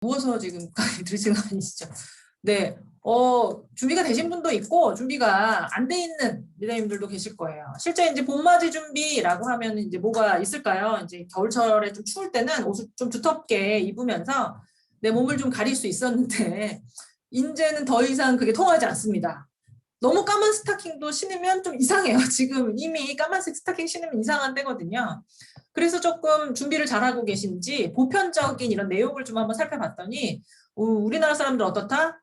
누워서 지금 강의 들으시는 거 아니시죠? 네. 준비가 되신 분도 있고, 준비가 안 돼 있는 리더님들도 계실 거예요. 실제 이제 봄맞이 준비라고 하면 이제 뭐가 있을까요? 이제 겨울철에 좀 추울 때는 옷을 좀 두텁게 입으면서 내 몸을 좀 가릴 수 있었는데, 이제는 더 이상 그게 통하지 않습니다. 너무 까만 스타킹도 신으면 좀 이상해요. 지금 이미 까만색 스타킹 신으면 이상한 때거든요. 그래서 조금 준비를 잘하고 계신지 보편적인 이런 내용을 좀 한번 살펴봤더니 우리나라 사람들 어떻다?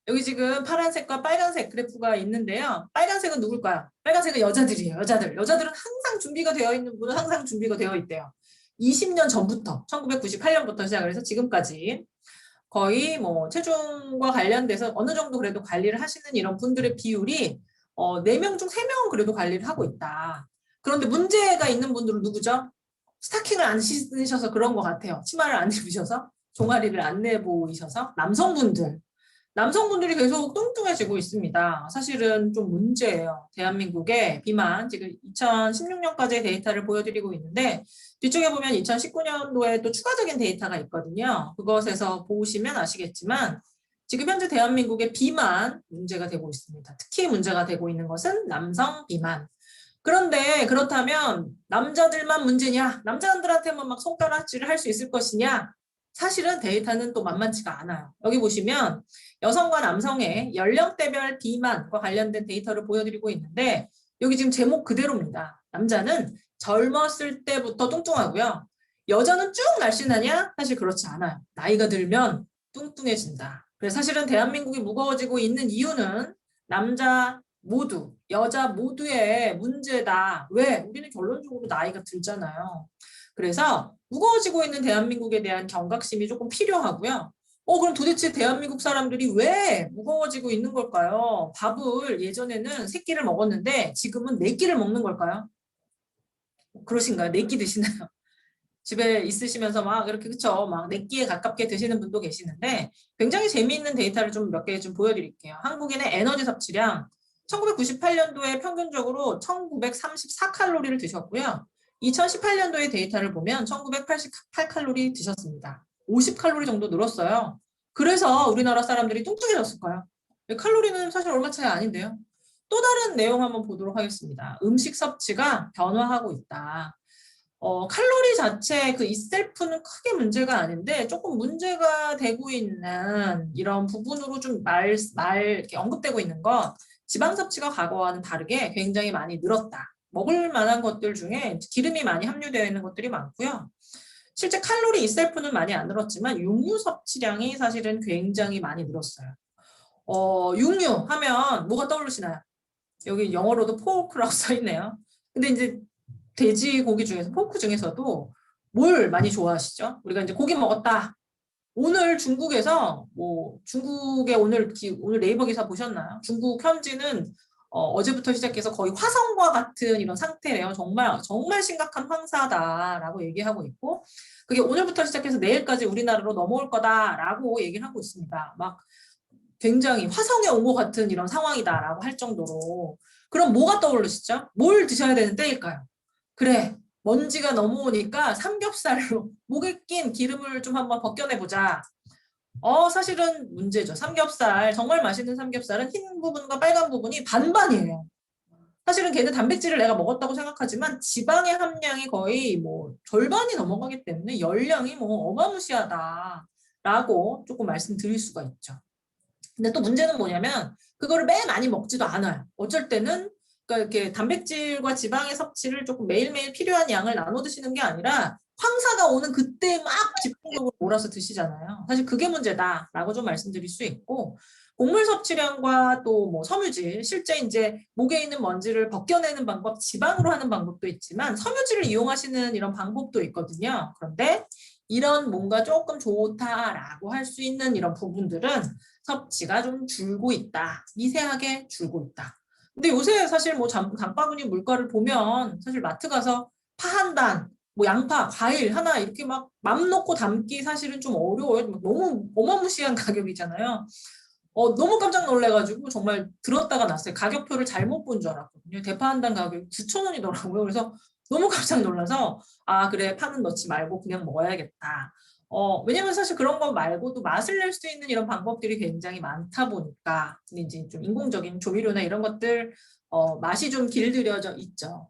여기 지금 파란색과 빨간색 그래프가 있는데요. 빨간색은 누굴까요? 빨간색은 여자들이에요. 여자들은 항상 준비가 되어 있는 분은 항상 준비가 되어 있대요. 20년 전부터 1998년부터 시작을 해서 지금까지 거의 뭐 체중과 관련돼서 어느 정도 그래도 관리를 하시는 이런 분들의 비율이 4명 중 3명은 그래도 관리를 하고 있다. 그런데 문제가 있는 분들은 누구죠? 스타킹을 안 신으셔서 그런 것 같아요. 치마를 안 입으셔서, 종아리를 안 내보이셔서. 남성분들이 계속 뚱뚱해지고 있습니다. 사실은 좀 문제예요. 대한민국의 비만, 지금 2016년까지의 데이터를 보여드리고 있는데, 뒤쪽에 보면 2019년도에 또 추가적인 데이터가 있거든요. 그것에서 보시면 아시겠지만, 지금 현재 대한민국의 비만 문제가 되고 있습니다. 특히 문제가 되고 있는 것은 남성 비만. 그런데 그렇다면 남자들만 문제냐? 남자들한테만 막 손가락질을 할 수 있을 것이냐? 사실은 데이터는 또 만만치가 않아요. 여기 보시면 여성과 남성의 연령대별 비만과 관련된 데이터를 보여드리고 있는데 여기 지금 제목 그대로입니다. 남자는 젊었을 때부터 뚱뚱하고요. 여자는 쭉 날씬하냐? 사실 그렇지 않아요. 나이가 들면 뚱뚱해진다. 그래서 사실은 대한민국이 무거워지고 있는 이유는 남자 모두, 여자 모두의 문제다. 왜? 우리는 결론적으로 나이가 들잖아요. 그래서 무거워지고 있는 대한민국에 대한 경각심이 조금 필요하고요. 그럼 도대체 대한민국 사람들이 왜 무거워지고 있는 걸까요? 밥을 예전에는 3끼를 먹었는데 지금은 4끼를 먹는 걸까요? 그러신가요? 4끼 드시나요? 집에 있으시면서 막 이렇게 그쵸? 막 4끼에 가깝게 드시는 분도 계시는데 굉장히 재미있는 데이터를 좀 몇 개 좀 보여드릴게요. 한국인의 에너지 섭취량 1998년도에 평균적으로 1934칼로리를 드셨고요. 2018년도의 데이터를 보면 1988칼로리 드셨습니다. 50칼로리 정도 늘었어요. 그래서 우리나라 사람들이 뚱뚱해졌을까요? 칼로리는 사실 얼마 차이 아닌데요. 또 다른 내용 한번 보도록 하겠습니다. 음식 섭취가 변화하고 있다. 칼로리 자체 그 이셀프는 크게 문제가 아닌데 조금 문제가 되고 있는 이런 부분으로 좀 이렇게 언급되고 있는 건 지방 섭취가 과거와는 다르게 굉장히 많이 늘었다. 먹을 만한 것들 중에 기름이 많이 함유되어 있는 것들이 많고요. 실제 칼로리 이셀프는 많이 안 늘었지만 육류 섭취량이 사실은 굉장히 많이 늘었어요. 육류 하면 뭐가 떠오르시나요? 여기 영어로도 포크라고 써 있네요. 근데 이제 돼지고기 중에서 포크 중에서도 뭘 많이 좋아하시죠? 우리가 이제 고기 먹었다. 오늘 중국에서 뭐 중국의 오늘 네이버 기사 보셨나요? 중국 현지는 어제부터 시작해서 거의 화성과 같은 이런 상태래요. 정말 정말 심각한 황사다라고 얘기하고 있고 그게 오늘부터 시작해서 내일까지 우리나라로 넘어올 거다라고 얘기를 하고 있습니다. 막 굉장히 화성에 온 것 같은 이런 상황이다라고 할 정도로 그럼 뭐가 떠오르시죠? 뭘 드셔야 되는 때일까요? 그래, 먼지가 넘어오니까 삼겹살로 목에 낀 기름을 좀 한번 벗겨내보자. 사실은 문제죠. 삼겹살, 정말 맛있는 삼겹살은 흰 부분과 빨간 부분이 반반이에요. 사실은 걔는 단백질을 내가 먹었다고 생각하지만 지방의 함량이 거의 뭐 절반이 넘어가기 때문에 열량이 뭐 어마무시하다라고 조금 말씀드릴 수가 있죠. 근데 또 문제는 뭐냐면 그거를 매 많이 먹지도 않아요. 어쩔 때는 그러니까 이렇게 단백질과 지방의 섭취를 조금 매일매일 필요한 양을 나눠 드시는 게 아니라 황사가 오는 그때 막 집중적으로 몰아서 드시잖아요. 사실 그게 문제다라고 좀 말씀드릴 수 있고 곡물 섭취량과 또 뭐 섬유질 실제 이제 목에 있는 먼지를 벗겨내는 방법 지방으로 하는 방법도 있지만 섬유질을 이용하시는 이런 방법도 있거든요. 그런데 이런 뭔가 조금 좋다라고 할 수 있는 이런 부분들은 섭취가 좀 줄고 있다. 미세하게 줄고 있다. 근데 요새 사실 뭐 장바구니 물가를 보면 사실 마트 가서 파 한 단, 뭐 양파, 과일 하나 이렇게 막 맘 놓고 담기 사실은 좀 어려워요. 너무 어마무시한 가격이잖아요. 너무 깜짝 놀래가지고 정말 들었다가 났어요. 가격표를 잘못 본 줄 알았거든요. 대파 한 단 가격이 9,000원이더라고요. 그래서 너무 깜짝 놀라서 아 그래 파는 넣지 말고 그냥 먹어야겠다. 왜냐면 사실 그런 거 말고도 맛을 낼 수 있는 이런 방법들이 굉장히 많다 보니까 이제 좀 인공적인 조미료나 이런 것들 맛이 좀 길들여져 있죠.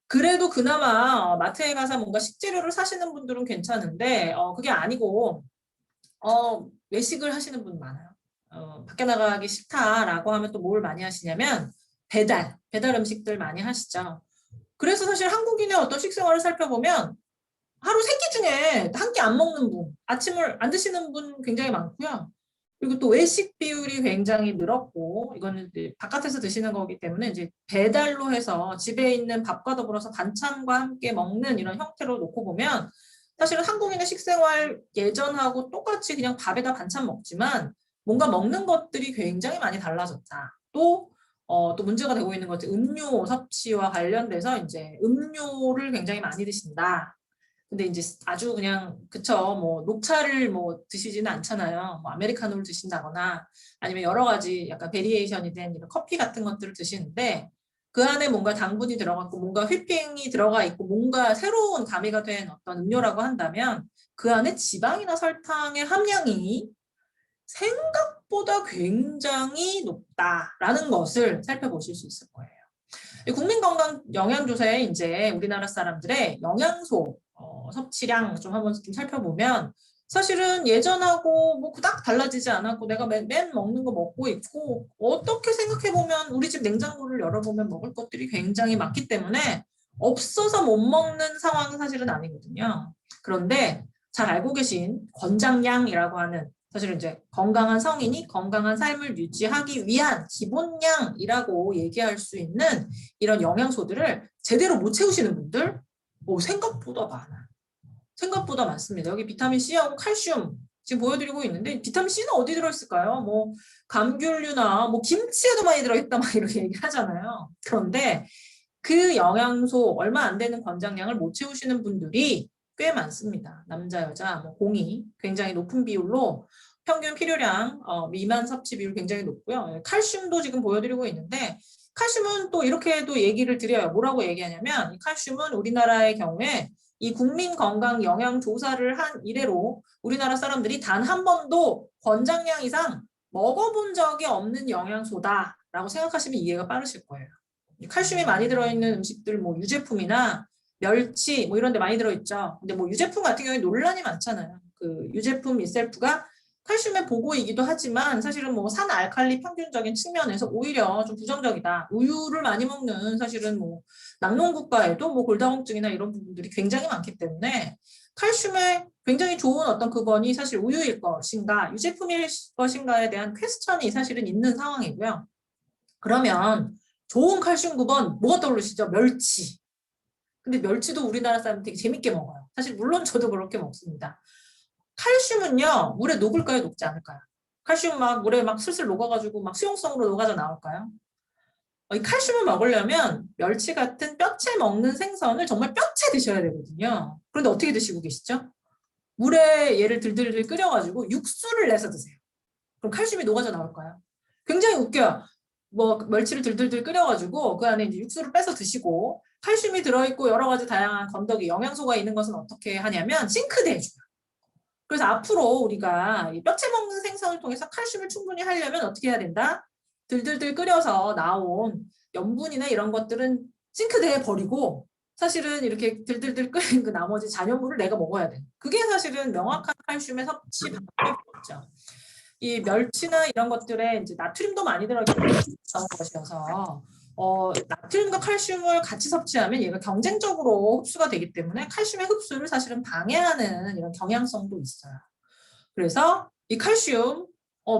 그래도 그나마 마트에 가서 뭔가 식재료를 사시는 분들은 괜찮은데 그게 아니고 외식을 하시는 분 많아요. 밖에 나가기 싫다라고 하면 또 뭘 많이 하시냐면 배달 음식들 많이 하시죠. 그래서 사실 한국인의 어떤 식생활을 살펴보면 하루 3끼 중에 한 끼 안 먹는 분, 아침을 안 드시는 분 굉장히 많고요. 그리고 또 외식 비율이 굉장히 늘었고, 이거는 이제 바깥에서 드시는 거기 때문에 이제 배달로 해서 집에 있는 밥과 더불어서 반찬과 함께 먹는 이런 형태로 놓고 보면 사실은 한국인의 식생활 예전하고 똑같이 그냥 밥에다 반찬 먹지만 뭔가 먹는 것들이 굉장히 많이 달라졌다. 또 문제가 되고 있는 것이 음료 섭취와 관련돼서 이제 음료를 굉장히 많이 드신다. 근데 이제 아주 그냥 그쵸 뭐 녹차를 뭐 드시지는 않잖아요. 뭐 아메리카노를 드신다거나 아니면 여러 가지 약간 베리에이션이 된 이런 커피 같은 것들을 드시는데 그 안에 뭔가 당분이 들어갔고 뭔가 휘핑이 들어가 있고 뭔가 새로운 가미가 된 어떤 음료라고 한다면 그 안에 지방이나 설탕의 함량이 생각보다 굉장히 높다라는 것을 살펴보실 수 있을 거예요. 국민건강영양조사에 이제 우리나라 사람들의 영양소 섭취량 좀 한번 좀 살펴보면 사실은 예전하고 뭐 그닥 달라지지 않았고 내가 맨 먹는 거 먹고 있고 어떻게 생각해보면 우리 집 냉장고를 열어보면 먹을 것들이 굉장히 많기 때문에 없어서 못 먹는 상황은 사실은 아니거든요. 그런데 잘 알고 계신 권장량이라고 하는 사실은 이제 건강한 성인이 건강한 삶을 유지하기 위한 기본량이라고 얘기할 수 있는 이런 영양소들을 제대로 못 채우시는 분들 생각보다 많아요. 생각보다 많습니다. 여기 비타민 C하고 칼슘 지금 보여드리고 있는데 비타민 C는 어디 들어있을까요? 뭐 감귤류나 뭐 김치에도 많이 들어있다 막 이렇게 얘기하잖아요. 그런데 그 영양소 얼마 안 되는 권장량을 못 채우시는 분들이 꽤 많습니다. 남자, 여자, 뭐 공이 굉장히 높은 비율로 평균 필요량 미만 섭취 비율 굉장히 높고요. 칼슘도 지금 보여드리고 있는데 칼슘은 또 이렇게도 얘기를 드려요. 뭐라고 얘기하냐면 이 칼슘은 우리나라의 경우에 이 국민건강영양조사를 한 이래로 우리나라 사람들이 단 한 번도 권장량 이상 먹어본 적이 없는 영양소다라고 생각하시면 이해가 빠르실 거예요. 칼슘이 많이 들어있는 음식들 뭐 유제품이나 멸치 뭐 이런 데 많이 들어있죠. 근데 뭐 유제품 같은 경우에 논란이 많잖아요. 그 유제품 itself가 칼슘의 보고이기도 하지만 사실은 뭐 산알칼리 평균적인 측면에서 오히려 좀 부정적이다. 우유를 많이 먹는 사실은 뭐 낙농국가에도 뭐 골다공증이나 이런 부분들이 굉장히 많기 때문에 칼슘의 굉장히 좋은 어떤 근원이 사실 우유일 것인가 유제품일 것인가에 대한 퀘스천이 사실은 있는 상황이고요. 그러면 좋은 칼슘 구번 뭐가 떠오르시죠? 멸치. 근데 멸치도 우리나라 사람 되게 재밌게 먹어요. 사실 물론 저도 그렇게 먹습니다. 칼슘은요, 물에 녹을까요? 녹지 않을까요? 칼슘 막 물에 막 슬슬 녹아가지고 막 수용성으로 녹아져 나올까요? 이 칼슘을 먹으려면 멸치 같은 뼈채 먹는 생선을 정말 뼈채 드셔야 되거든요. 그런데 어떻게 드시고 계시죠? 물에 얘를 들들들 끓여가지고 육수를 내서 드세요. 그럼 칼슘이 녹아져 나올까요? 굉장히 웃겨요. 뭐 멸치를 들들들 끓여가지고 그 안에 이제 육수를 빼서 드시고 칼슘이 들어있고 여러 가지 다양한 건더기 영양소가 있는 것은 어떻게 하냐면 싱크대에 줘요. 그래서 앞으로 우리가 이 뼈채 먹는 생선을 통해서 칼슘을 충분히 하려면 어떻게 해야 된다? 들들들 끓여서 나온 염분이나 이런 것들은 싱크대에 버리고 사실은 이렇게 들들들 끓인 그 나머지 잔여물을 내가 먹어야 돼. 그게 사실은 명확한 칼슘의 섭취 방법이죠. 이 멸치나 이런 것들에 이제 나트륨도 많이 들어있는 것이어서 나트륨과 칼슘을 같이 섭취하면 얘가 경쟁적으로 흡수가 되기 때문에 칼슘의 흡수를 사실은 방해하는 이런 경향성도 있어요. 그래서 이 칼슘,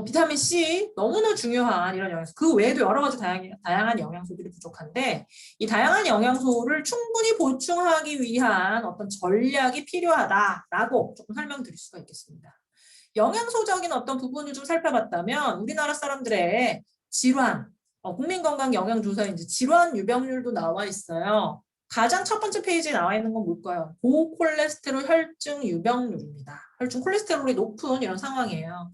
비타민 C 너무나 중요한 이런 영양소. 그 외에도 여러 가지 다양한 영양소들이 부족한데 이 다양한 영양소를 충분히 보충하기 위한 어떤 전략이 필요하다라고 조금 설명드릴 수가 있겠습니다. 영양소적인 어떤 부분을 좀 살펴봤다면 우리나라 사람들의 질환, 국민건강영양조사에 이제 질환 유병률도 나와 있어요. 가장 첫 번째 페이지에 나와 있는 건 뭘까요? 고콜레스테롤 혈증 유병률입니다. 혈중 콜레스테롤이 높은 이런 상황이에요.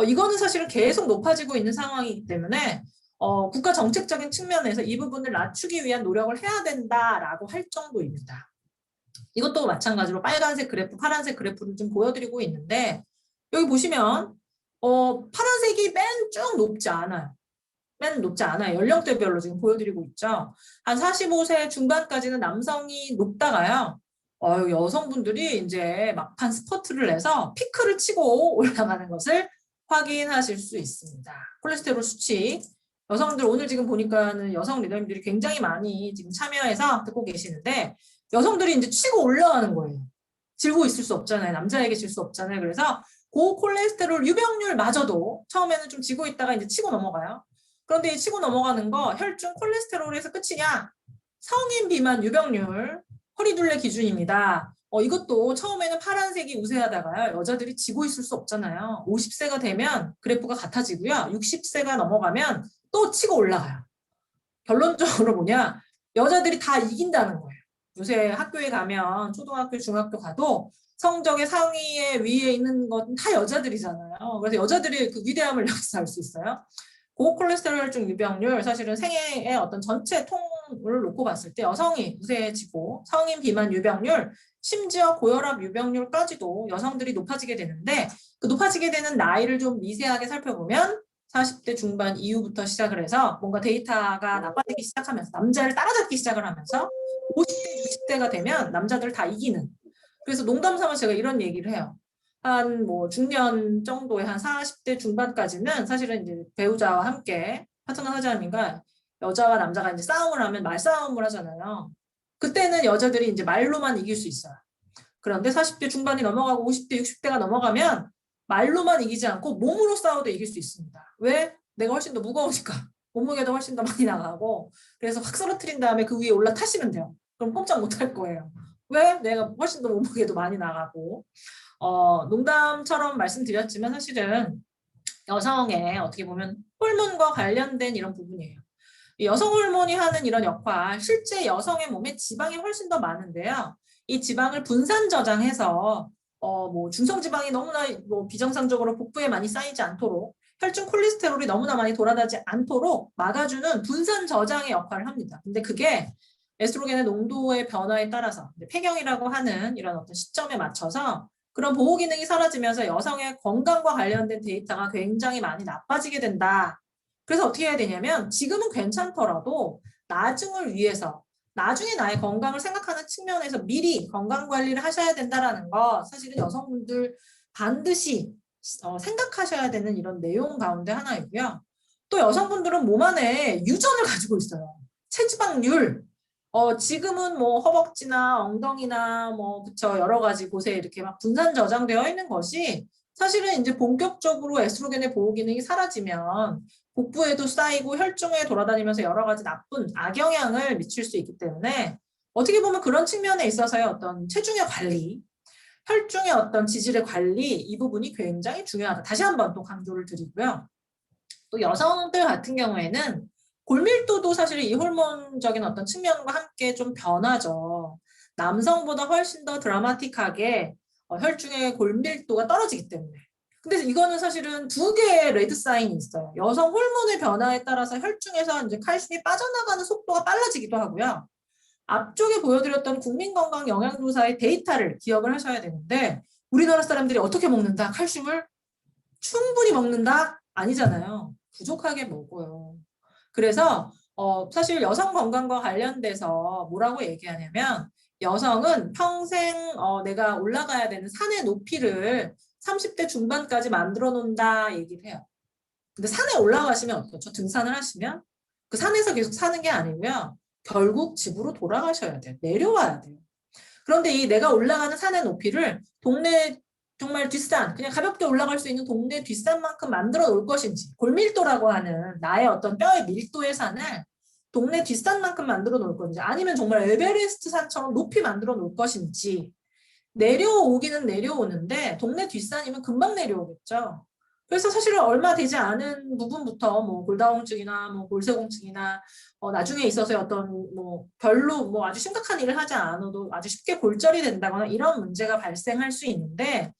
이거는 사실은 계속 높아지고 있는 상황이기 때문에 국가 정책적인 측면에서 이 부분을 낮추기 위한 노력을 해야 된다라고 할 정도입니다. 이것도 마찬가지로 빨간색 그래프, 파란색 그래프를 좀 보여드리고 있는데 여기 보시면 파란색이 맨 쭉 높지 않아요. 맨 높지 않아요. 연령대별로 지금 보여드리고 있죠. 한 45세 중반까지는 남성이 높다가요. 여성분들이 이제 막판 스퍼트를 내서 피크를 치고 올라가는 것을 확인하실 수 있습니다. 콜레스테롤 수치. 여성들 오늘 지금 보니까는 여성 리더님들이 굉장히 많이 지금 참여해서 듣고 계시는데 여성들이 이제 치고 올라가는 거예요. 질고 있을 수 없잖아요. 남자에게 질 수 없잖아요. 그래서 고콜레스테롤 유병률마저도 처음에는 좀 지고 있다가 이제 치고 넘어가요. 그런데 이 치고 넘어가는 거 혈중 콜레스테롤에서 끝이냐? 성인 비만 유병률 허리둘레 기준입니다. 이것도 처음에는 파란색이 우세하다가요. 여자들이 지고 있을 수 없잖아요. 50세가 되면 그래프가 같아지고요. 60세가 넘어가면 또 치고 올라가요. 결론적으로 뭐냐? 여자들이 다 이긴다는 거예요. 요새 학교에 가면 초등학교, 중학교 가도 성적의 상위에 위에 있는 건 다 여자들이잖아요. 그래서 여자들이 그 위대함을 여기서 알 수 있어요. 고콜레스테롤 유병률 사실은 생애의 어떤 전체 통을 놓고 봤을 때 여성이 우세해지고 성인 비만 유병률 심지어 고혈압 유병률까지도 여성들이 높아지게 되는데 그 높아지게 되는 나이를 좀 미세하게 살펴보면 40대 중반 이후부터 시작을 해서 뭔가 데이터가 나빠지기 시작하면서 남자를 따라잡기 시작을 하면서 50대, 60대가 되면 남자들 다 이기는. 그래서 농담 삼아 제가 이런 얘기를 해요. 한 뭐 중년 정도의 한 40대 중반까지는 사실은 이제 배우자와 함께 파트너 하자님과 여자와 남자가 이제 싸움을 하면 말싸움을 하잖아요. 그때는 여자들이 이제 말로만 이길 수 있어요. 그런데 40대 중반이 넘어가고 50대, 60대가 넘어가면 말로만 이기지 않고 몸으로 싸워도 이길 수 있습니다. 왜? 내가 훨씬 더 무거우니까. 몸무게도 훨씬 더 많이 나가고 그래서 확 쓰러뜨린 다음에 그 위에 올라타시면 돼요. 그럼 꼼짝 못할 거예요. 왜? 내가 훨씬 더 몸무게도 많이 나가고 농담처럼 말씀드렸지만 사실은 여성의 어떻게 보면 호르몬과 관련된 이런 부분이에요. 여성 호르몬이 하는 이런 역할, 실제 여성의 몸에 지방이 훨씬 더 많은데요. 이 지방을 분산 저장해서 뭐 중성 지방이 너무나 뭐 비정상적으로 복부에 많이 쌓이지 않도록 혈중 콜레스테롤이 너무나 많이 돌아다니지 않도록 막아주는 분산 저장의 역할을 합니다. 근데 그게 에스트로겐의 농도의 변화에 따라서 폐경이라고 하는 이런 어떤 시점에 맞춰서 그런 보호 기능이 사라지면서 여성의 건강과 관련된 데이터가 굉장히 많이 나빠지게 된다. 그래서 어떻게 해야 되냐면 지금은 괜찮더라도 나중을 위해서 나중에 나의 건강을 생각하는 측면에서 미리 건강관리를 하셔야 된다는 거 사실은 여성분들 반드시 생각하셔야 되는 이런 내용 가운데 하나이고요. 또 여성분들은 몸 안에 유전을 가지고 있어요. 체지방률. 지금은 뭐 허벅지나 엉덩이나 뭐 그쵸 여러 가지 곳에 이렇게 막 분산 저장되어 있는 것이 사실은 이제 본격적으로 에스트로겐의 보호 기능이 사라지면 복부에도 쌓이고 혈중에 돌아다니면서 여러 가지 나쁜 악영향을 미칠 수 있기 때문에 어떻게 보면 그런 측면에 있어서의 어떤 체중의 관리, 혈중의 어떤 지질의 관리 이 부분이 굉장히 중요하다. 다시 한번 또 강조를 드리고요. 또 여성들 같은 경우에는 골밀도도 사실 이 호르몬적인 어떤 측면과 함께 좀 변하죠. 남성보다 훨씬 더 드라마틱하게 혈중의 골밀도가 떨어지기 때문에. 근데 이거는 사실은 두 개의 레드 사인이 있어요. 여성 호르몬의 변화에 따라서 혈중에서 이제 칼슘이 빠져나가는 속도가 빨라지기도 하고요. 앞쪽에 보여드렸던 국민건강영양조사의 데이터를 기억을 하셔야 되는데 우리나라 사람들이 어떻게 먹는다? 칼슘을 충분히 먹는다? 아니잖아요. 부족하게 먹어요. 그래서 사실 여성 건강과 관련돼서 뭐라고 얘기하냐면 여성은 평생 내가 올라가야 되는 산의 높이를 30대 중반까지 만들어 놓는다 얘기를 해요. 근데 산에 올라가시면 어떻죠? 등산을 하시면 그 산에서 계속 사는 게 아니고요. 결국 집으로 돌아가셔야 돼요. 내려와야 돼요. 그런데 이 내가 올라가는 산의 높이를 동네 정말 뒷산, 그냥 가볍게 올라갈 수 있는 동네 뒷산만큼 만들어 놓을 것인지, 골밀도라고 하는 나의 어떤 뼈의 밀도의 산을 동네 뒷산만큼 만들어 놓을 건지, 아니면 정말 에베레스트 산처럼 높이 만들어 놓을 것인지, 내려오기는 내려오는데 동네 뒷산이면 금방 내려오겠죠. 그래서 사실은 얼마 되지 않은 부분부터 뭐 골다공증이나 뭐 골세공증이나 나중에 있어서의 어떤 뭐 별로 뭐 아주 심각한 일을 하지 않아도 아주 쉽게 골절이 된다거나 이런 문제가 발생할 수 있는데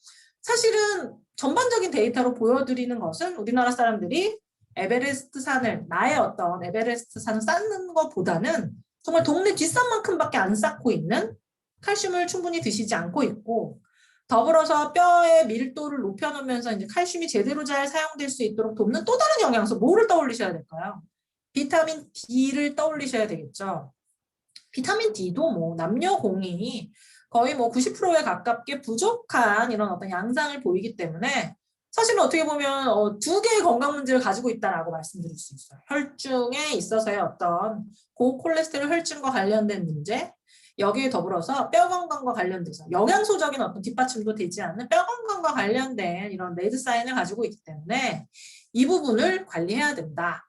사실은 전반적인 데이터로 보여드리는 것은 우리나라 사람들이 에베레스트 산을 나의 어떤 에베레스트 산을 쌓는 것보다는 정말 동네 뒷산만큼밖에 안 쌓고 있는 칼슘을 충분히 드시지 않고 있고, 더불어서 뼈의 밀도를 높여놓으면서 이제 칼슘이 제대로 잘 사용될 수 있도록 돕는 또 다른 영양소, 뭐를 떠올리셔야 될까요? 비타민 D를 떠올리셔야 되겠죠. 비타민 D도 뭐 남녀 공이 거의 뭐 90%에 가깝게 부족한 이런 어떤 양상을 보이기 때문에 사실은 어떻게 보면 두 개의 건강 문제를 가지고 있다라고 말씀드릴 수 있어요. 혈중에 있어서의 어떤 고콜레스테롤 혈증과 관련된 문제, 여기에 더불어서 뼈 건강과 관련돼서 영양소적인 어떤 뒷받침도 되지 않는 뼈 건강과 관련된 이런 레드 사인을 가지고 있기 때문에 이 부분을 관리해야 된다.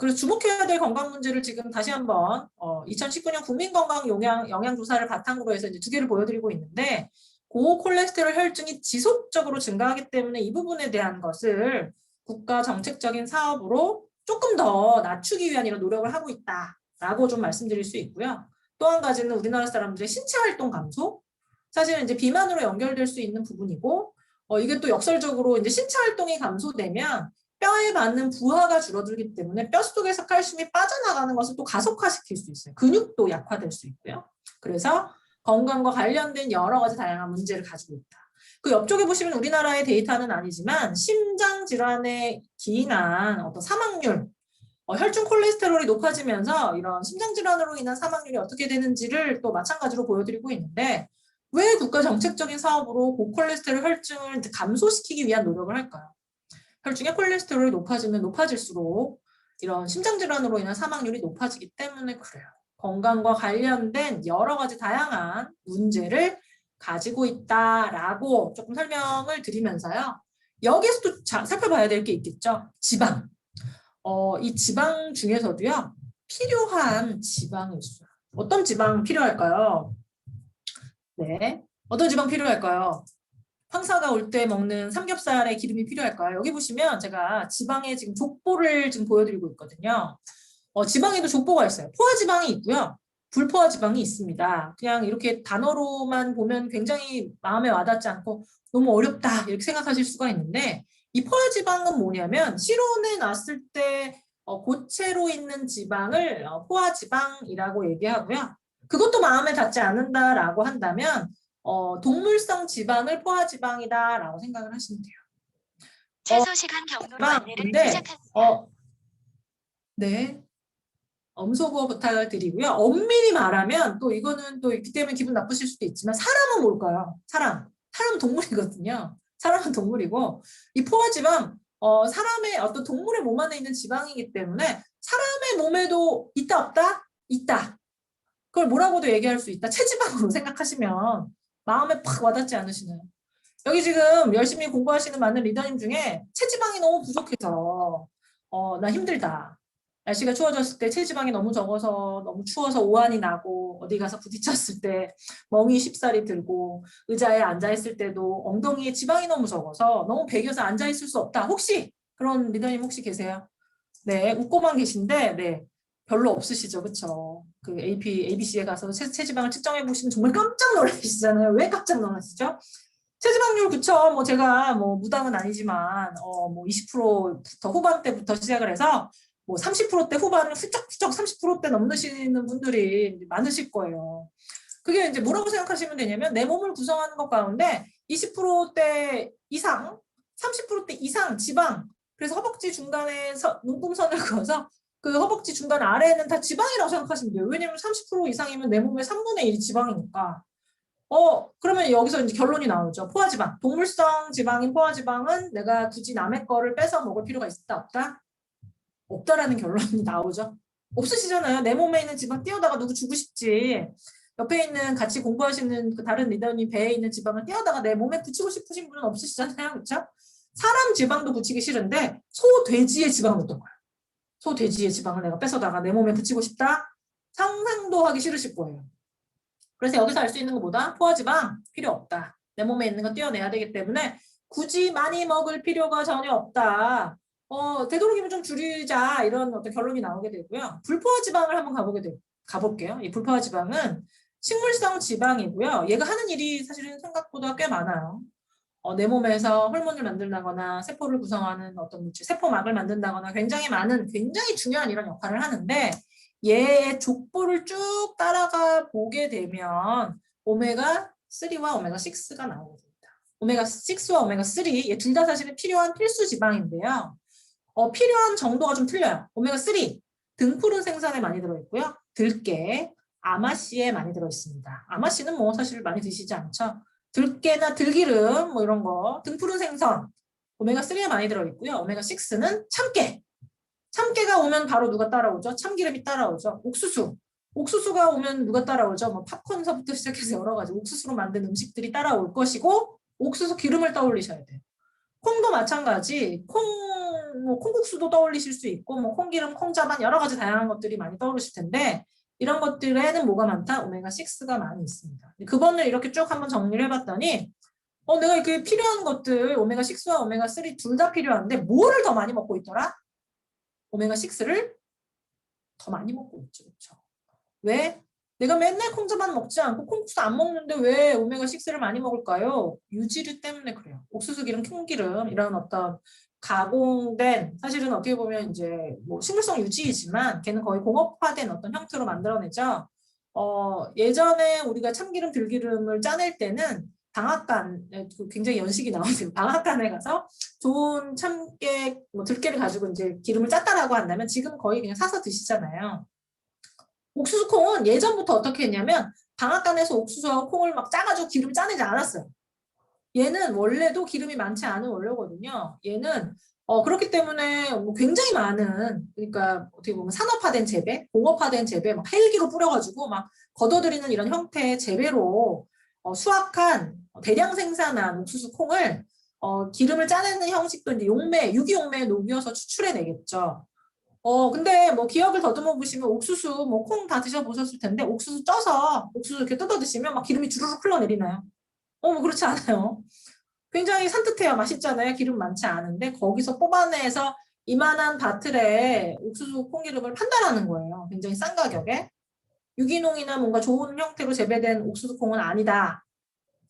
그래서 주목해야 될 건강 문제를 지금 다시 한번 2019년 국민건강 영양조사를 바탕으로 해서 이제 두 개를 보여드리고 있는데, 고콜레스테롤 혈증이 지속적으로 증가하기 때문에 이 부분에 대한 것을 국가 정책적인 사업으로 조금 더 낮추기 위한 이런 노력을 하고 있다라고 좀 말씀드릴 수 있고요. 또 한 가지는 우리나라 사람들의 신체 활동 감소, 사실은 이제 비만으로 연결될 수 있는 부분이고, 이게 또 역설적으로 이제 신체 활동이 감소되면 뼈에 맞는 부하가 줄어들기 때문에 뼈 속에서 칼슘이 빠져나가는 것을 또 가속화시킬 수 있어요. 근육도 약화될 수 있고요. 그래서 건강과 관련된 여러 가지 다양한 문제를 가지고 있다. 그 옆쪽에 보시면 우리나라의 데이터는 아니지만 심장 질환에 기인한 어떤 사망률, 혈중 콜레스테롤이 높아지면서 이런 심장 질환으로 인한 사망률이 어떻게 되는지를 또 마찬가지로 보여드리고 있는데, 왜 국가 정책적인 사업으로 고콜레스테롤 혈증을 감소시키기 위한 노력을 할까요? 혈중의 콜레스테롤이 높아지면 높아질수록 이런 심장질환으로 인한 사망률이 높아지기 때문에 그래요. 건강과 관련된 여러 가지 다양한 문제를 가지고 있다라고 조금 설명을 드리면서요. 여기에서 또 살펴봐야 될 게 있겠죠. 지방. 이 지방 중에서도요. 필요한 지방이 있어요. 어떤 지방 필요할까요? 네. 어떤 지방 필요할까요? 황사가 올 때 먹는 삼겹살에 기름이 필요할까요? 여기 보시면 제가 지방의 지금 족보를 지금 보여드리고 있거든요. 지방에도 족보가 있어요. 포화지방이 있고요. 불포화지방이 있습니다. 그냥 이렇게 단어로만 보면 굉장히 마음에 와닿지 않고 너무 어렵다 이렇게 생각하실 수가 있는데, 이 포화지방은 뭐냐면 실온에 놨을 때 고체로 있는 지방을 포화지방이라고 얘기하고요. 그것도 마음에 닿지 않는다라고 한다면 동물성 지방을 포화지방이다라고 생각을 하시면 돼요. 최소 시간 경로로 안내를 시작합니다. 네. 엄소거 부탁을 드리고요. 엄밀히 말하면 또 이거는 또 있기 때문에 기분 나쁘실 수도 있지만, 사람은 뭘까요? 사람은 동물이거든요. 사람은 동물이고, 이 포화지방 사람의 어떤 동물의 몸 안에 있는 지방이기 때문에 사람의 몸에도 있다 없다? 있다. 그걸 뭐라고도 얘기할 수 있다. 체지방으로 생각하시면 마음에 팍 와닿지 않으시나요? 여기 지금 열심히 공부하시는 많은 리더님 중에 체지방이 너무 부족해서 나 힘들다. 날씨가 추워졌을 때 체지방이 너무 적어서 너무 추워서 오한이 나고, 어디 가서 부딪혔을 때 멍이 쉽사리 들고, 의자에 앉아있을 때도 엉덩이에 지방이 너무 적어서 너무 배겨서 앉아있을 수 없다. 혹시 그런 리더님 혹시 계세요? 네, 웃고만 계신데, 네, 별로 없으시죠, 그렇죠? 그 ABC에 가서 체지방을 측정해 보시면 정말 깜짝 놀라시잖아요. 왜 깜짝 놀라시죠? 체지방률 그쵸? 뭐 제가 뭐 무당은 아니지만 뭐 20%부터 후반대부터 시작을 해서 뭐 30%대 후반을 훌쩍훌쩍 30%대 넘으시는 분들이 많으실 거예요. 그게 이제 뭐라고 생각하시면 되냐면, 내 몸을 구성하는 것 가운데 20%대 이상, 30%대 이상 지방, 그래서 허벅지 중간에 눈금선을 그어서 그 허벅지 중간 아래에는 다 지방이라고 생각하시면 돼요. 왜냐면 30% 이상이면 내 몸의 3분의 1이 지방이니까. 그러면 여기서 이제 결론이 나오죠. 포화지방, 동물성 지방인 포화지방은 내가 굳이 남의 거를 뺏어 먹을 필요가 있다 없다? 없다라는 결론이 나오죠. 없으시잖아요. 내 몸에 있는 지방 띄어다가 누구 주고 싶지. 옆에 있는 같이 공부하시는 그 다른 리더님 배에 있는 지방을 띄어다가 내 몸에 붙이고 싶으신 분은 없으시잖아요. 그렇죠? 사람 지방도 붙이기 싫은데 소, 돼지의 지방은 어떤 거예요? 소, 돼지의 지방을 내가 뺏어다가 내 몸에 붙이고 싶다? 상상도 하기 싫으실 거예요. 그래서 여기서 알 수 있는 것보다 포화지방 필요 없다. 내 몸에 있는 거 떼어내야 되기 때문에 굳이 많이 먹을 필요가 전혀 없다. 되도록이면 좀 줄이자, 이런 어떤 결론이 나오게 되고요. 불포화지방을 한번 가볼게요. 이 불포화지방은 식물성 지방이고요. 얘가 하는 일이 사실은 생각보다 꽤 많아요. 내 몸에서 호르몬을 만든다거나 세포를 구성하는 어떤 물질, 세포막을 만든다거나 굉장히 중요한 이런 역할을 하는데 얘의 족보를 쭉 따라가 보게 되면 오메가3와 오메가6가 나오게 됩니다. 오메가6와 오메가3, 얘 둘 다 사실은 필요한 필수 지방인데요. 필요한 정도가 좀 틀려요. 오메가3, 등푸른 생선에 많이 들어있고요. 들깨, 아마씨에 많이 들어있습니다. 아마씨는 뭐 사실 많이 드시지 않죠. 들깨나 들기름 뭐 이런 거, 등푸른 생선, 오메가3에 많이 들어있고요. 오메가6는 참깨. 참깨가 오면 바로 누가 따라오죠? 참기름이 따라오죠. 옥수수가 오면 누가 따라오죠? 뭐 팝콘서부터 시작해서 여러 가지 옥수수로 만든 음식들이 따라올 것이고 옥수수 기름을 떠올리셔야 돼요. 콩도 마찬가지. 뭐 콩국수도 떠올리실 수 있고 뭐 콩기름, 콩자반 여러 가지 다양한 것들이 많이 떠오르실 텐데 이런 것들에는 뭐가 많다? 오메가6가 많이 있습니다. 그거를 이렇게 쭉 한번 정리를 해봤더니 내가 이렇게 필요한 것들 오메가6와 오메가3 둘 다 필요한데 뭐를 더 많이 먹고 있더라? 오메가6를 더 많이 먹고 있죠. 그렇죠? 왜? 내가 맨날 콩자반 먹지 않고 콩국수 안 먹는데 왜 오메가6를 많이 먹을까요? 유지류 때문에 그래요. 옥수수 기름, 콩기름 이런 어떤 가공된 사실은 어떻게 보면 이제 뭐 식물성 유지이지만 걔는 거의 공업화된 어떤 형태로 만들어내죠. 예전에 우리가 참기름, 들기름을 짜낼 때는 방앗간 굉장히 연식이 나오세요. 방앗간에 가서 좋은 참깨, 뭐 들깨를 가지고 이제 기름을 짰다라고 한다면 지금 거의 그냥 사서 드시잖아요. 옥수수 콩은 예전부터 어떻게 했냐면 방앗간에서 옥수수하고 콩을 막 짜가지고 기름 짜내지 않았어요. 얘는 원래도 기름이 많지 않은 원료거든요. 얘는 그렇기 때문에 뭐 굉장히 많은 그러니까 어떻게 보면 산업화된 재배, 공업화된 재배, 막 헬기로 뿌려가지고 막 걷어들이는 이런 형태의 재배로 수확한 대량 생산한 옥수수 콩을 기름을 짜내는 형식도 이제 유기용매에 녹여서 추출해내겠죠. 근데 뭐 기억을 더듬어 보시면 옥수수 뭐 콩 다 드셔보셨을 텐데 옥수수 쪄서 옥수수 이렇게 뜯어 드시면 막 기름이 주르륵 흘러내리나요? 뭐 그렇지 않아요. 굉장히 산뜻해요. 맛있잖아요. 기름 많지 않은데 거기서 뽑아내서 이만한 바틀에 옥수수 콩기름을 판다라는 거예요. 굉장히 싼 가격에. 유기농이나 뭔가 좋은 형태로 재배된 옥수수 콩은 아니다.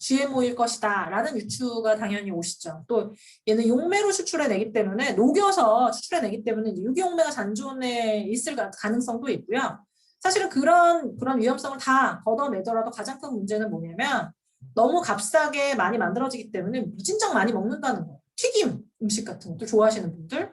GMO일 것이다 라는 유추가 당연히 오시죠. 또 얘는 용매로 추출해내기 때문에 녹여서 추출해내기 때문에 유기용매가 잔존해 있을 가능성도 있고요. 사실은 그런 위험성을 다 걷어내더라도 가장 큰 문제는 뭐냐면 너무 값싸게 많이 만들어지기 때문에 무진장 많이 먹는다는 거예요. 튀김 음식 같은 것도 좋아하시는 분들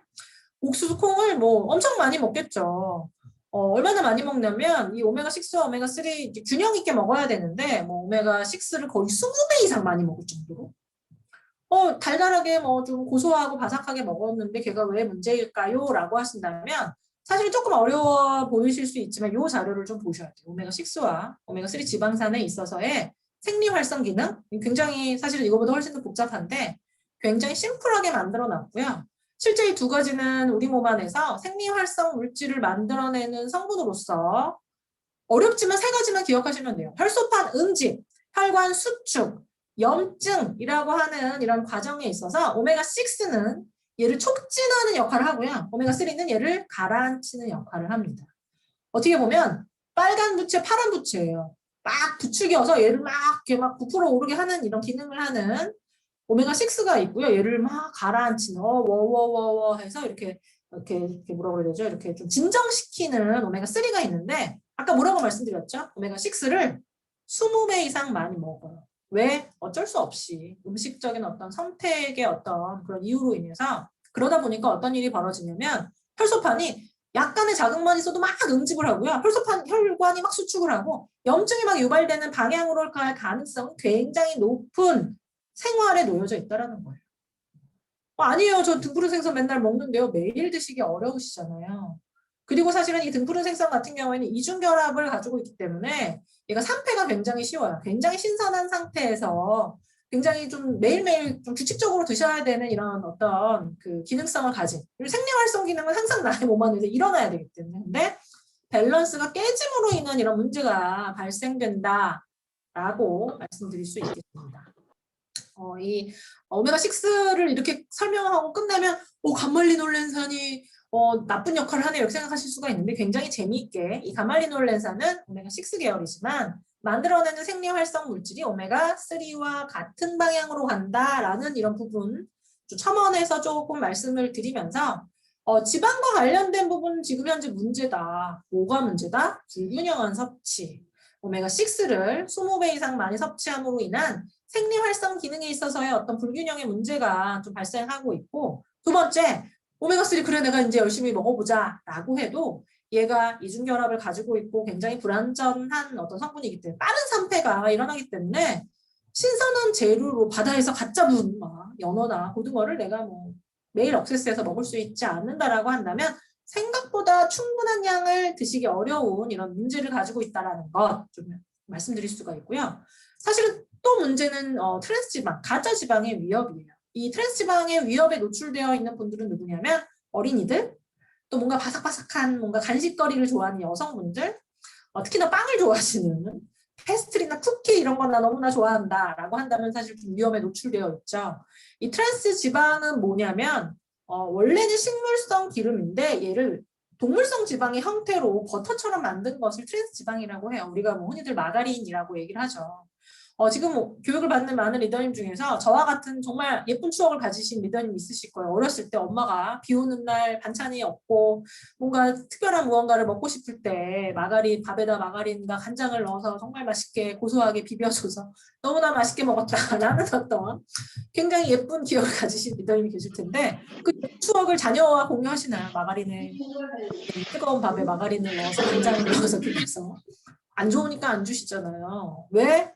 옥수수 콩을 뭐 엄청 많이 먹겠죠. 얼마나 많이 먹냐면 이 오메가6와 오메가3 균형 있게 먹어야 되는데 뭐 오메가6를 거의 20배 이상 많이 먹을 정도로 달달하게 뭐 좀 고소하고 바삭하게 먹었는데 걔가 왜 문제일까요? 라고 하신다면 사실 조금 어려워 보이실 수 있지만 이 자료를 좀 보셔야 돼요. 오메가6와 오메가3 지방산에 있어서의 생리활성 기능 굉장히 사실 이거보다 훨씬 더 복잡한데 굉장히 심플하게 만들어 놨고요. 실제 이 두 가지는 우리 몸 안에서 생리활성 물질을 만들어내는 성분으로서 어렵지만 세 가지만 기억하시면 돼요. 혈소판 응집, 혈관 수축, 염증이라고 하는 이런 과정에 있어서 오메가6는 얘를 촉진하는 역할을 하고요. 오메가3는 얘를 가라앉히는 역할을 합니다. 어떻게 보면 빨간 부채, 파란 부채예요. 막 부추겨서 얘를 막 이렇게 막 부풀어 오르게 하는 이런 기능을 하는 오메가6가 있고요. 얘를 막 가라앉히는 워워워워 해서 이렇게 뭐라고 그래야 되죠? 이렇게 좀 진정시키는 오메가3가 있는데 아까 뭐라고 말씀드렸죠? 오메가6를 20배 이상 많이 먹어요. 왜? 어쩔 수 없이 음식적인 어떤 선택의 어떤 그런 이유로 인해서 그러다 보니까 어떤 일이 벌어지냐면 혈소판이 약간의 자극만 있어도 막 응집을 하고요. 혈관이 막 수축을 하고 염증이 막 유발되는 방향으로 갈 가능성이 굉장히 높은 생활에 놓여져 있다는 거예요. 아니에요. 저 등푸른 생선 맨날 먹는데요. 매일 드시기 어려우시잖아요. 그리고 사실은 이 등푸른 생선 같은 경우에는 이중결합을 가지고 있기 때문에 얘가 산패가 굉장히 쉬워요. 굉장히 신선한 상태에서 굉장히 좀 매일매일 좀 규칙적으로 드셔야 되는 이런 어떤 그 기능성을 가진 생리활성 기능은 항상 나의 몸 안에서 일어나야 되기 때문에 근데 밸런스가 깨짐으로 인한 이런 문제가 발생된다라고 말씀드릴 수 있겠습니다. 이 오메가6를 이렇게 설명하고 끝나면 감말리놀렌산이 나쁜 역할을 하네 이렇게 생각하실 수가 있는데 굉장히 재미있게 이 가말리놀렌산은 오메가6 계열이지만 만들어내는 생리활성 물질이 오메가3와 같은 방향으로 간다라는 이런 부분 첨언해서 조금 말씀을 드리면서 지방과 관련된 부분은 지금 현재 문제다. 뭐가 문제다? 불균형한 섭취. 오메가6를 20배 이상 많이 섭취함으로 인한 생리활성 기능에 있어서의 어떤 불균형의 문제가 좀 발생하고 있고, 두 번째, 오메가3 그래 내가 이제 열심히 먹어보자 라고 해도 얘가 이중결합을 가지고 있고 굉장히 불안전한 어떤 성분이기 때문에 빠른 산패가 일어나기 때문에 신선한 재료로 바다에서 갓 잡은 막 연어나 고등어를 내가 뭐 매일 억세스해서 먹을 수 있지 않는다라고 한다면 생각보다 충분한 양을 드시기 어려운 이런 문제를 가지고 있다는 것 좀 말씀드릴 수가 있고요. 사실은 또 문제는 트랜스지방, 가짜 지방의 위협이에요. 이 트랜스지방의 위협에 노출되어 있는 분들은 누구냐면 어린이들, 또 뭔가 바삭바삭한 뭔가 간식거리를 좋아하는 여성분들, 특히나 빵을 좋아하시는 페스트리나 쿠키 이런 건 나 너무나 좋아한다라고 한다면 사실 좀 위험에 노출되어 있죠. 이 트랜스 지방은 뭐냐면 원래는 식물성 기름인데 얘를 동물성 지방의 형태로 버터처럼 만든 것을 트랜스 지방이라고 해요. 우리가 뭐 흔히들 마가린이라고 얘기를 하죠. 지금 교육을 받는 많은 리더님 중에서 저와 같은 정말 예쁜 추억을 가지신 리더님 있으실 거예요. 어렸을 때 엄마가 비 오는 날 반찬이 없고 뭔가 특별한 무언가를 먹고 싶을 때 밥에다 마가린과 간장을 넣어서 정말 맛있게 고소하게 비벼줘서 너무나 맛있게 먹었다라는 어떤 굉장히 예쁜 기억을 가지신 리더님이 계실 텐데 그 추억을 자녀와 공유하시나요? 마가린을 뜨거운 밥에 마가린을 넣어서 간장을 넣어서 비벼서 안 좋으니까 안 주시잖아요. 왜?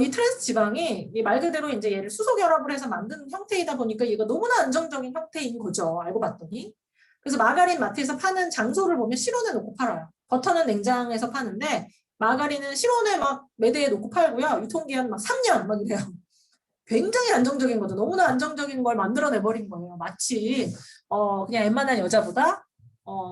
이 트랜스 지방이 말 그대로 이제 얘를 수소 결합을 해서 만든 형태이다 보니까 얘가 너무나 안정적인 형태인 거죠. 알고 봤더니. 그래서 마가린 마트에서 파는 장소를 보면 실온에 놓고 팔아요. 버터는 냉장에서 파는데 마가린은 실온에 막 매대에 놓고 팔고요. 유통기한 막 3년 막 이래요. 굉장히 안정적인 거죠. 너무나 안정적인 걸 만들어내버린 거예요. 마치 그냥 웬만한 여자보다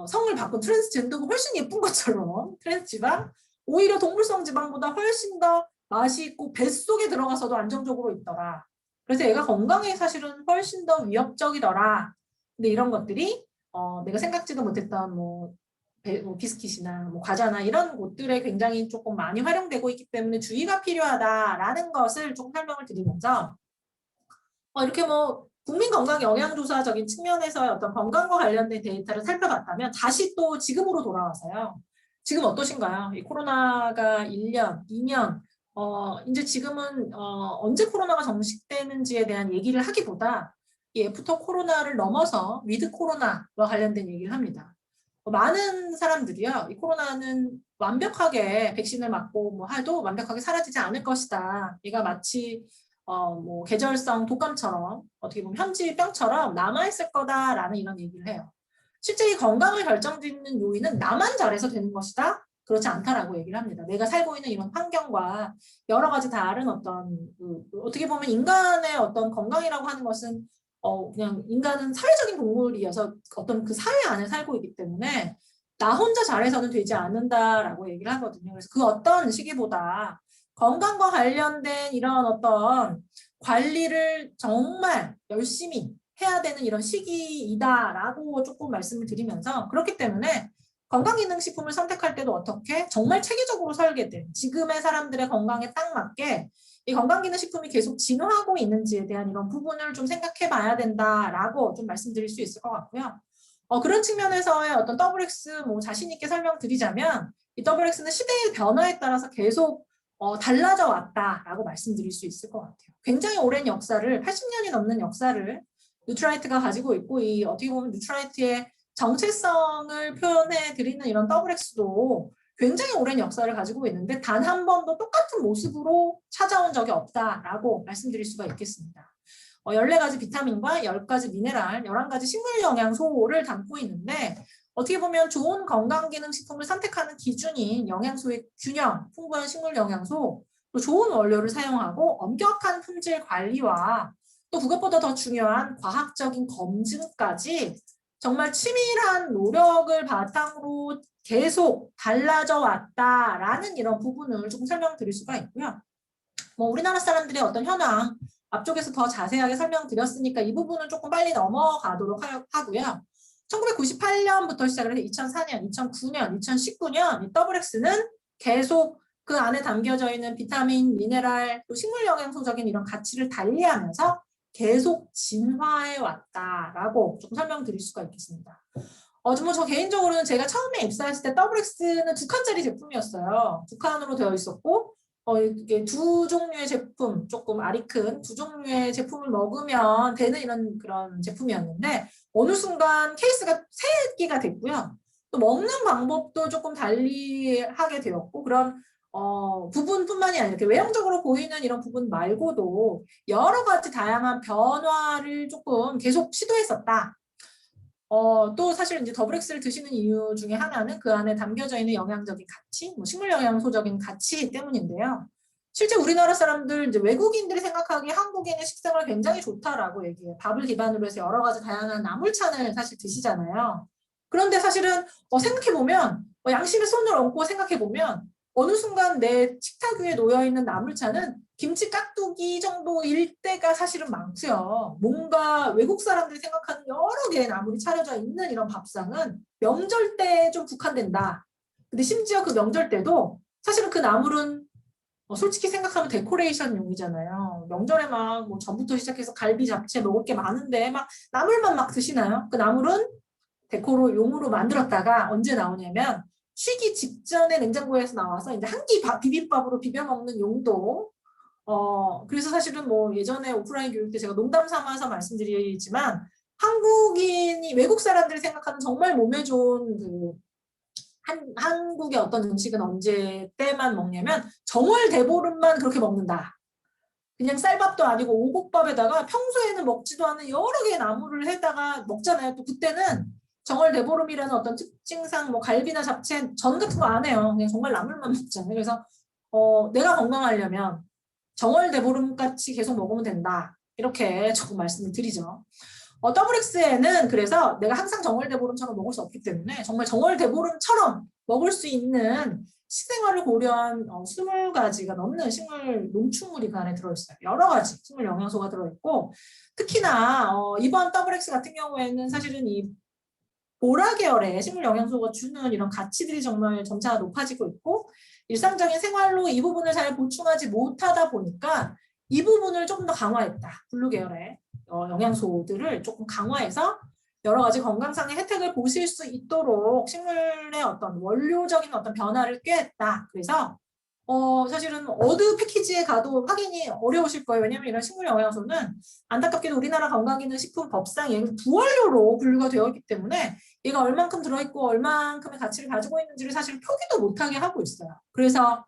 성을 바꾼 트랜스젠더가 훨씬 예쁜 것처럼 트랜스 지방 오히려 동물성 지방보다 훨씬 더 맛이 있고 뱃속에 들어가서도 안정적으로 있더라. 그래서 얘가 건강에 사실은 훨씬 더 위협적이더라. 근데 이런 것들이 내가 생각지도 못했던 뭐 비스킷이나 뭐 과자나 이런 곳들에 굉장히 조금 많이 활용되고 있기 때문에 주의가 필요하다라는 것을 조금 설명을 드리면서 이렇게 뭐 국민건강영양조사적인 측면에서의 어떤 건강과 관련된 데이터를 살펴봤다면 다시 또 지금으로 돌아와서요. 지금 어떠신가요? 이 코로나가 1년, 2년, 이제 지금은 언제 코로나가 정식되는지에 대한 얘기를 하기보다 이 애프터 코로나를 넘어서 위드 코로나와 관련된 얘기를 합니다. 많은 사람들이요, 이 코로나는 완벽하게 백신을 맞고 뭐 해도 완벽하게 사라지지 않을 것이다. 얘가 마치 뭐 계절성 독감처럼 어떻게 보면 현지병처럼 남아있을 거다라는 이런 얘기를 해요. 실제 이 건강을 결정짓는 요인은 나만 잘해서 되는 것이다? 그렇지 않다라고 얘기를 합니다. 내가 살고 있는 이런 환경과 여러 가지 다른 어떤 어떻게 보면 인간의 어떤 건강이라고 하는 것은 그냥 인간은 사회적인 동물이어서 어떤 그 사회 안에 살고 있기 때문에 나 혼자 잘해서는 되지 않는다라고 얘기를 하거든요. 그래서 그 어떤 시기보다 건강과 관련된 이런 어떤 관리를 정말 열심히 해야 되는 이런 시기이다라고 조금 말씀을 드리면서 그렇기 때문에 건강기능식품을 선택할 때도 어떻게 정말 체계적으로 설계된 지금의 사람들의 건강에 딱 맞게 이 건강기능식품이 계속 진화하고 있는지에 대한 이런 부분을 좀 생각해 봐야 된다라고 좀 말씀드릴 수 있을 것 같고요. 그런 측면에서의 어떤 WX 뭐 자신 있게 설명드리자면 이 WX는 시대의 변화에 따라서 계속 달라져 왔다라고 말씀드릴 수 있을 것 같아요. 굉장히 오랜 역사를 80년이 넘는 역사를 뉴트라이트가 가지고 있고 이 어떻게 보면 뉴트라이트의 정체성을 표현해 드리는 이런 WX도 굉장히 오랜 역사를 가지고 있는데 단 한 번도 똑같은 모습으로 찾아온 적이 없다라고 말씀드릴 수가 있겠습니다. 14가지 비타민과 10가지 미네랄, 11가지 식물 영양소를 담고 있는데 어떻게 보면 좋은 건강기능식품을 선택하는 기준인 영양소의 균형, 풍부한 식물 영양소, 또 좋은 원료를 사용하고 엄격한 품질 관리와 또 그것보다 더 중요한 과학적인 검증까지 정말 치밀한 노력을 바탕으로 계속 달라져 왔다라는 이런 부분을 조금 설명드릴 수가 있고요. 뭐 우리나라 사람들의 어떤 현황 앞쪽에서 더 자세하게 설명드렸으니까 이 부분은 조금 빨리 넘어가도록 하고요. 1998년부터 시작을 해서 2004년, 2009년, 2019년 이 WX는 계속 그 안에 담겨져 있는 비타민, 미네랄, 또 식물 영양소적인 이런 가치를 달리하면서 계속 진화해 왔다라고 좀 설명드릴 수가 있겠습니다. 저 개인적으로는 제가 처음에 입사했을 때 WX는 2칸짜리 제품이었어요. 2칸으로 되어 있었고, 이게 두 종류의 제품, 조금 알이 큰 두 종류의 제품을 먹으면 되는 이런 그런 제품이었는데, 어느 순간 케이스가 3개가 됐고요. 또 먹는 방법도 조금 달리하게 되었고, 그런 부분뿐만이 아니라 이렇게 외형적으로 보이는 이런 부분 말고도 여러 가지 다양한 변화를 조금 계속 시도했었다. 또 사실 이제 더블엑스를 드시는 이유 중에 하나는 그 안에 담겨져 있는 영양적인 가치, 뭐 식물 영양소적인 가치 때문인데요. 실제 우리나라 사람들, 이제 외국인들이 생각하기에 한국인의 식생활 굉장히 좋다라고 얘기해요. 밥을 기반으로 해서 여러 가지 다양한 나물찬을 사실 드시잖아요. 그런데 사실은 생각해보면, 양심의 손을 얹고 생각해보면 어느 순간 내 식탁 위에 놓여있는 나물찬은 김치 깍두기 정도일 때가 사실은 많고요. 뭔가 외국 사람들이 생각하는 여러 개의 나물이 차려져 있는 이런 밥상은 명절 때 좀 국한된다. 근데 심지어 그 명절 때도 사실은 그 나물은 솔직히 생각하면 데코레이션용이잖아요. 명절에 막 뭐 전부터 시작해서 갈비, 잡채 먹을 게 많은데 막 나물만 막 드시나요? 그 나물은 데코로 용으로 만들었다가 언제 나오냐면 쉬기 직전에 냉장고에서 나와서 이제 한 끼 비빔밥으로 비벼 먹는 용도. 그래서 사실은 뭐 예전에 오프라인 교육 때 제가 농담 삼아서 말씀드리지만 한국인이 외국 사람들이 생각하는 정말 몸에 좋은 한국의 어떤 음식은 언제 때만 먹냐면 정월 대보름만 그렇게 먹는다. 그냥 쌀밥도 아니고 오곡밥에다가 평소에는 먹지도 않은 여러 개의 나물을 해다가 먹잖아요. 또 그때는 정월 대보름이라는 어떤 특징상 뭐 갈비나 잡채, 전 같은 거 안 해요. 그냥 정말 나물만 먹잖아요. 그래서 내가 건강하려면 정월 대보름 같이 계속 먹으면 된다. 이렇게 조금 말씀을 드리죠. WX에는 그래서 내가 항상 정월대보름처럼 먹을 수 없기 때문에 정말 정월대보름처럼 먹을 수 있는 식생활을 고려한 20가지가 넘는 식물 농축물이 그 안에 들어있어요. 여러 가지 식물 영양소가 들어있고 특히나 이번 WX 같은 경우에는 사실은 이 보라 계열의 식물 영양소가 주는 이런 가치들이 정말 점차 높아지고 있고 일상적인 생활로 이 부분을 잘 보충하지 못하다 보니까 이 부분을 조금 더 강화했다. 블루 계열의 영양소들을 조금 강화해서 여러 가지 건강상의 혜택을 보실 수 있도록 식물의 어떤 원료적인 어떤 변화를 꾀했다. 그래서 사실은 어느 패키지에 가도 확인이 어려우실 거예요. 왜냐하면 이런 식물 영양소는 안타깝게도 우리나라 건강기능식품법상 얘는 부원료로 분류가 되어 있기 때문에 얘가 얼만큼 들어있고 얼만큼의 가치를 가지고 있는지를 사실 표기도 못하게 하고 있어요. 그래서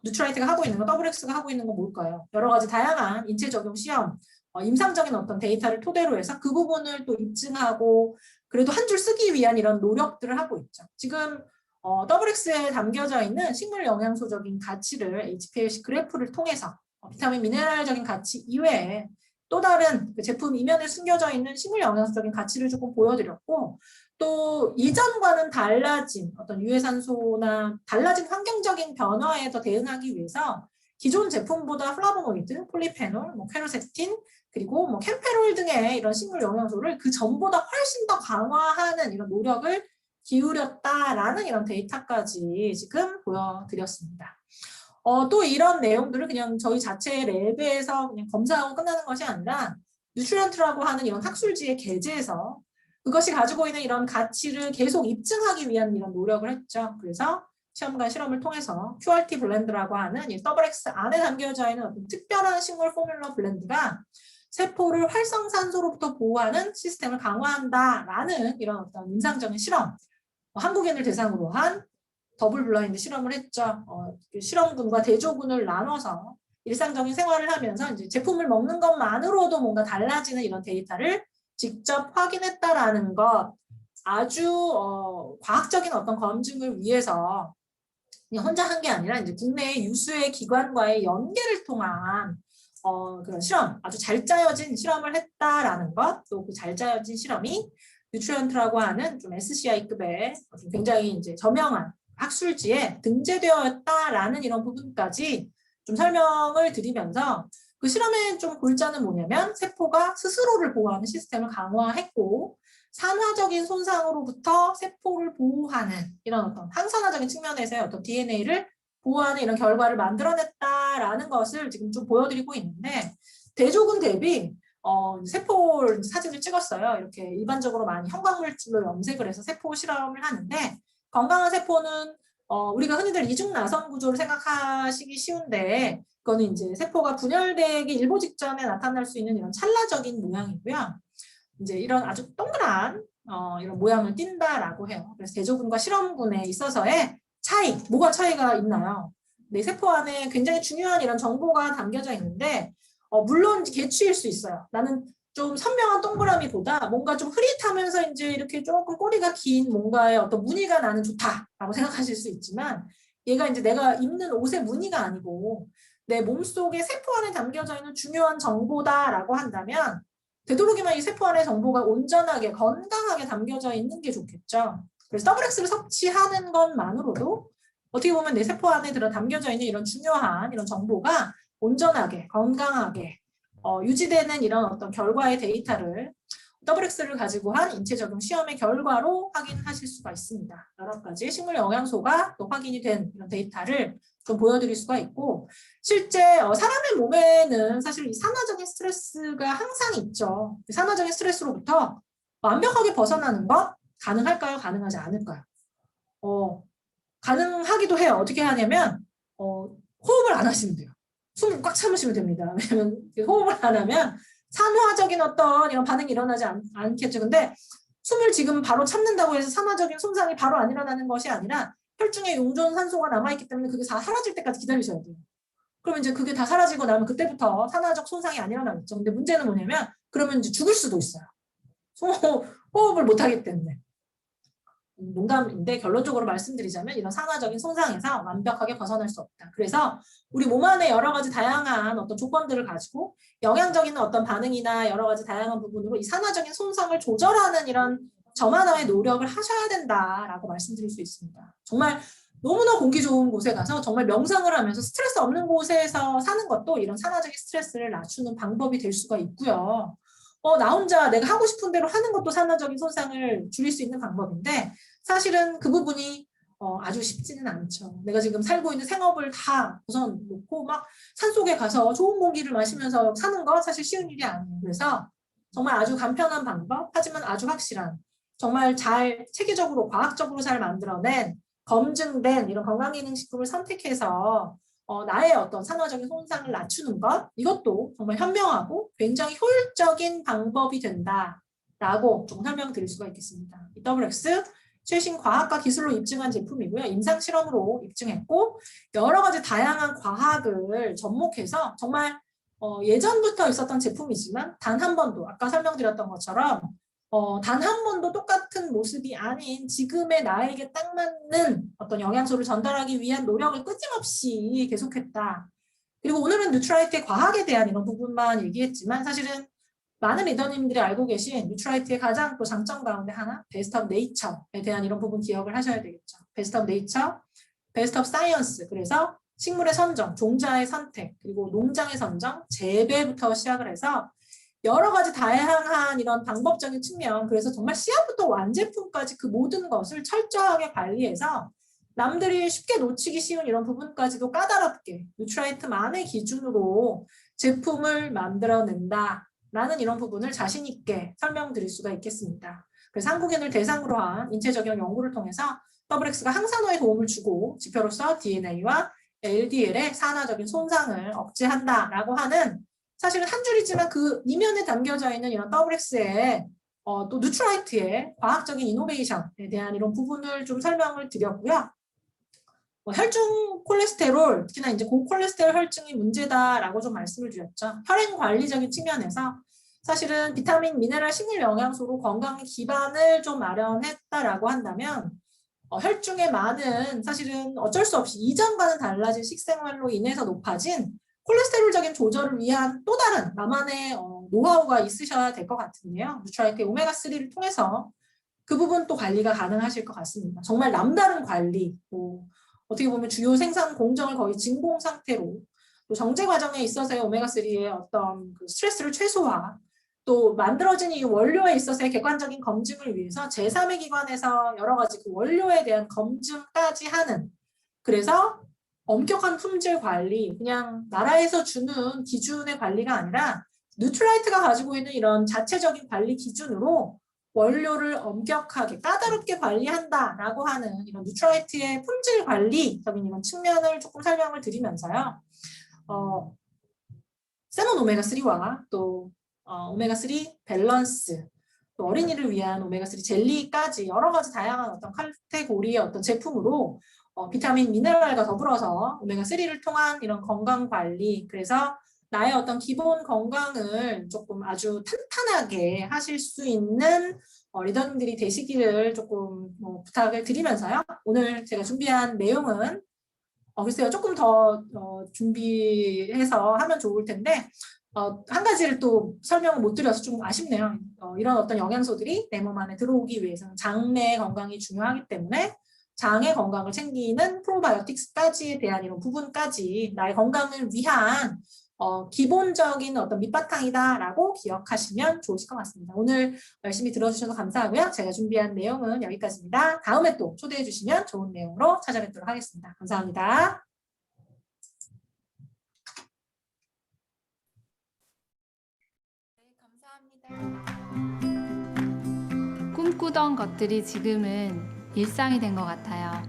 뉴트라이트가 하고 있는 거, WX가 하고 있는 건 뭘까요? 여러 가지 다양한 인체 적용 시험, 임상적인 어떤 데이터를 토대로 해서 그 부분을 또 입증하고 그래도 한 줄 쓰기 위한 이런 노력들을 하고 있죠. 지금 WX에 담겨져 있는 식물 영양소적인 가치를 HPLC 그래프를 통해서 비타민 미네랄적인 가치 이외에 또 다른 그 제품 이면에 숨겨져 있는 식물 영양소적인 가치를 조금 보여드렸고 또 이전과는 달라진 어떤 유해산소나 달라진 환경적인 변화에 더 대응하기 위해서 기존 제품보다 플라보노이드, 폴리페놀, 뭐 퀘르세틴 그리고 뭐 캠페롤 등의 이런 식물 영양소를 그 전보다 훨씬 더 강화하는 이런 노력을 기울였다라는 이런 데이터까지 지금 보여드렸습니다. 또 이런 내용들을 그냥 저희 자체 랩에서 그냥 검사하고 끝나는 것이 아니라 뉴트리언트라고 하는 이런 학술지의 게재에서 그것이 가지고 있는 이런 가치를 계속 입증하기 위한 이런 노력을 했죠. 그래서 시험관 실험을 통해서 QRT 블렌드라고 하는 이 WX 안에 담겨져 있는 어떤 특별한 식물 포뮬러 블렌드가 세포를 활성산소로부터 보호하는 시스템을 강화한다라는 이런 어떤 임상적인 실험, 한국인을 대상으로 한 더블 블라인드 실험을 했죠. 실험군과 대조군을 나눠서 일상적인 생활을 하면서 이제 제품을 먹는 것만으로도 뭔가 달라지는 이런 데이터를 직접 확인했다라는 것, 아주 과학적인 어떤 검증을 위해서 그냥 혼자 한 게 아니라 이제 국내 유수의 기관과의 연계를 통한 그런 실험, 아주 잘 짜여진 실험을 했다라는 것, 또 그 잘 짜여진 실험이 뉴트리언트라고 하는 좀 SCI급의 굉장히 이제 저명한 학술지에 등재되었다라는 이런 부분까지 좀 설명을 드리면서 그 실험의 좀 골자는 뭐냐면 세포가 스스로를 보호하는 시스템을 강화했고 산화적인 손상으로부터 세포를 보호하는 이런 어떤 항산화적인 측면에서의 어떤 DNA를 보호하는 이런 결과를 만들어냈다라는 것을 지금 좀 보여드리고 있는데 대조군 대비 세포 사진을 찍었어요. 이렇게 일반적으로 많이 형광물질로 염색을 해서 세포 실험을 하는데 건강한 세포는 우리가 흔히들 이중나선 구조를 생각하시기 쉬운데 그거는 이제 세포가 분열되기 일보 직전에 나타날 수 있는 이런 찰나적인 모양이고요. 이제 이런 아주 동그란 이런 모양을 띈다라고 해요. 그래서 대조군과 실험군에 있어서의 차이, 뭐가 차이가 있나요? 내 세포 안에 굉장히 중요한 이런 정보가 담겨져 있는데 물론 개취일 수 있어요. 나는 좀 선명한 동그라미보다 뭔가 좀 흐릿하면서 이제 이렇게 조금 꼬리가 긴 뭔가의 어떤 무늬가 나는 좋다라고 생각하실 수 있지만 얘가 이제 내가 입는 옷의 무늬가 아니고 내 몸속에 세포 안에 담겨져 있는 중요한 정보다라고 한다면 되도록이면 이 세포 안에 정보가 온전하게 건강하게 담겨져 있는 게 좋겠죠. 그래서 WX를 섭취하는 것만으로도 어떻게 보면 내 세포 안에 담겨져 있는 이런 중요한 이런 정보가 온전하게 건강하게 유지되는 이런 어떤 결과의 데이터를 WX를 가지고 한 인체 적용 시험의 결과로 확인하실 수가 있습니다. 여러 가지 식물 영양소가 또 확인이 된 이런 데이터를 좀 보여드릴 수가 있고 실제 사람의 몸에는 사실 이 산화적인 스트레스가 항상 있죠. 산화적인 스트레스로부터 완벽하게 벗어나는 것 가능할까요? 가능하지 않을까요? 가능하기도 해요. 어떻게 하냐면 호흡을 안 하시면 돼요. 숨 꽉 참으시면 됩니다. 왜냐면 호흡을 안 하면 산화적인 어떤 이런 반응이 일어나지 않겠죠. 근데 숨을 지금 바로 참는다고 해서 산화적인 손상이 바로 안 일어나는 것이 아니라 혈중에 용존 산소가 남아있기 때문에 그게 다 사라질 때까지 기다리셔야 돼요. 그러면 이제 그게 다 사라지고 나면 그때부터 산화적 손상이 안 일어나겠죠. 근데 문제는 뭐냐면 그러면 이제 죽을 수도 있어요. 호흡을 못 하기 때문에. 농담인데 결론적으로 말씀드리자면 이런 산화적인 손상에서 완벽하게 벗어날 수 없다. 그래서 우리 몸 안에 여러 가지 다양한 어떤 조건들을 가지고 영양적인 어떤 반응이나 여러 가지 다양한 부분으로 이 산화적인 손상을 조절하는 이런 저만의 노력을 하셔야 된다라고 말씀드릴 수 있습니다. 정말 너무나 공기 좋은 곳에 가서 정말 명상을 하면서 스트레스 없는 곳에서 사는 것도 이런 산화적인 스트레스를 낮추는 방법이 될 수가 있고요. 나 혼자 내가 하고 싶은 대로 하는 것도 산화적인 손상을 줄일 수 있는 방법인데 사실은 그 부분이 아주 쉽지는 않죠. 내가 지금 살고 있는 생업을 다 우선 놓고 막 산속에 가서 좋은 공기를 마시면서 사는 거 사실 쉬운 일이 아니에요. 그래서 정말 아주 간편한 방법, 하지만 아주 확실한 정말 잘 체계적으로 과학적으로 잘 만들어낸 검증된 이런 건강기능식품을 선택해서 나의 어떤 산화적인 손상을 낮추는 것 이것도 정말 현명하고 굉장히 효율적인 방법이 된다라고 좀 설명드릴 수가 있겠습니다. 이 WX 최신 과학과 기술로 입증한 제품이고요. 임상 실험으로 입증했고 여러 가지 다양한 과학을 접목해서 정말 예전부터 있었던 제품이지만 단 한 번도 아까 설명드렸던 것처럼 단 한 번도 똑같은 모습이 아닌 지금의 나에게 딱 맞는 어떤 영양소를 전달하기 위한 노력을 끊임없이 계속했다. 그리고 오늘은 뉴트라이트의 과학에 대한 이런 부분만 얘기했지만 사실은 많은 리더님들이 알고 계신 뉴트라이트의 가장 또 장점 가운데 하나 베스트 오브 네이처에 대한 이런 부분 기억을 하셔야 되겠죠. 베스트 오브 네이처, 베스트 오브 사이언스. 그래서 식물의 선정, 종자의 선택, 그리고 농장의 선정, 재배부터 시작을 해서 여러 가지 다양한 이런 방법적인 측면, 그래서 정말 씨앗부터 완제품까지 그 모든 것을 철저하게 관리해서 남들이 쉽게 놓치기 쉬운 이런 부분까지도 까다롭게 뉴트라이트만의 기준으로 제품을 만들어낸다라는 이런 부분을 자신 있게 설명드릴 수가 있겠습니다. 그래서 한국인을 대상으로 한 인체 적용 연구를 통해서 WX가 항산화에 도움을 주고 지표로서 DNA와 LDL의 산화적인 손상을 억제한다라고 하는 사실은 한 줄이지만 그 이면에 담겨져 있는 이런 WX의 또 뉴트라이트의 과학적인 이노베이션에 대한 이런 부분을 좀 설명을 드렸고요. 혈중 콜레스테롤, 특히나 이제 고콜레스테롤 혈증이 문제다라고 좀 말씀을 드렸죠. 혈행 관리적인 측면에서 사실은 비타민, 미네랄, 식물 영양소로 건강의 기반을 좀 마련했다라고 한다면 혈중에 많은 사실은 어쩔 수 없이 이전과는 달라진 식생활로 인해서 높아진 콜레스테롤적인 조절을 위한 또 다른 나만의 노하우가 있으셔야 될 것 같은데요. 뉴트라이트의 오메가3를 통해서 그 부분 또 관리가 가능하실 것 같습니다. 정말 남다른 관리, 어떻게 보면 주요 생산 공정을 거의 진공 상태로 또 정제 과정에 있어서의 오메가3의 어떤 그 스트레스를 최소화, 또 만들어진 이 원료에 있어서의 객관적인 검증을 위해서 제3의 기관에서 여러 가지 그 원료에 대한 검증까지 하는, 그래서 엄격한 품질 관리, 그냥 나라에서 주는 기준의 관리가 아니라 뉴트라이트가 가지고 있는 이런 자체적인 관리 기준으로 원료를 엄격하게 까다롭게 관리한다라고 하는 이런 뉴트라이트의 품질 관리적인 이런 측면을 조금 설명을 드리면서요. 세몬 오메가3와 또 오메가3 밸런스, 또 어린이를 위한 오메가3 젤리까지 여러 가지 다양한 어떤 카테고리의 어떤 제품으로 비타민, 미네랄과 더불어서 오메가3를 통한 이런 건강 관리, 그래서 나의 어떤 기본 건강을 조금 아주 탄탄하게 하실 수 있는 리더님들이 되시기를 조금 부탁을 드리면서요. 오늘 제가 준비한 내용은 글쎄요, 조금 더 준비해서 하면 좋을 텐데 한 가지를 또 설명을 못 드려서 좀 아쉽네요. 이런 어떤 영양소들이 내 몸 안에 들어오기 위해서는 장내 건강이 중요하기 때문에 장의 건강을 챙기는 프로바이오틱스까지에 대한 이런 부분까지 나의 건강을 위한 기본적인 어떤 밑바탕이다라고 기억하시면 좋으실 것 같습니다. 오늘 열심히 들어주셔서 감사하고요. 제가 준비한 내용은 여기까지입니다. 다음에 또 초대해 주시면 좋은 내용으로 찾아뵙도록 하겠습니다. 감사합니다. 꿈꾸던 것들이 지금은 일상이 된 것 같아요.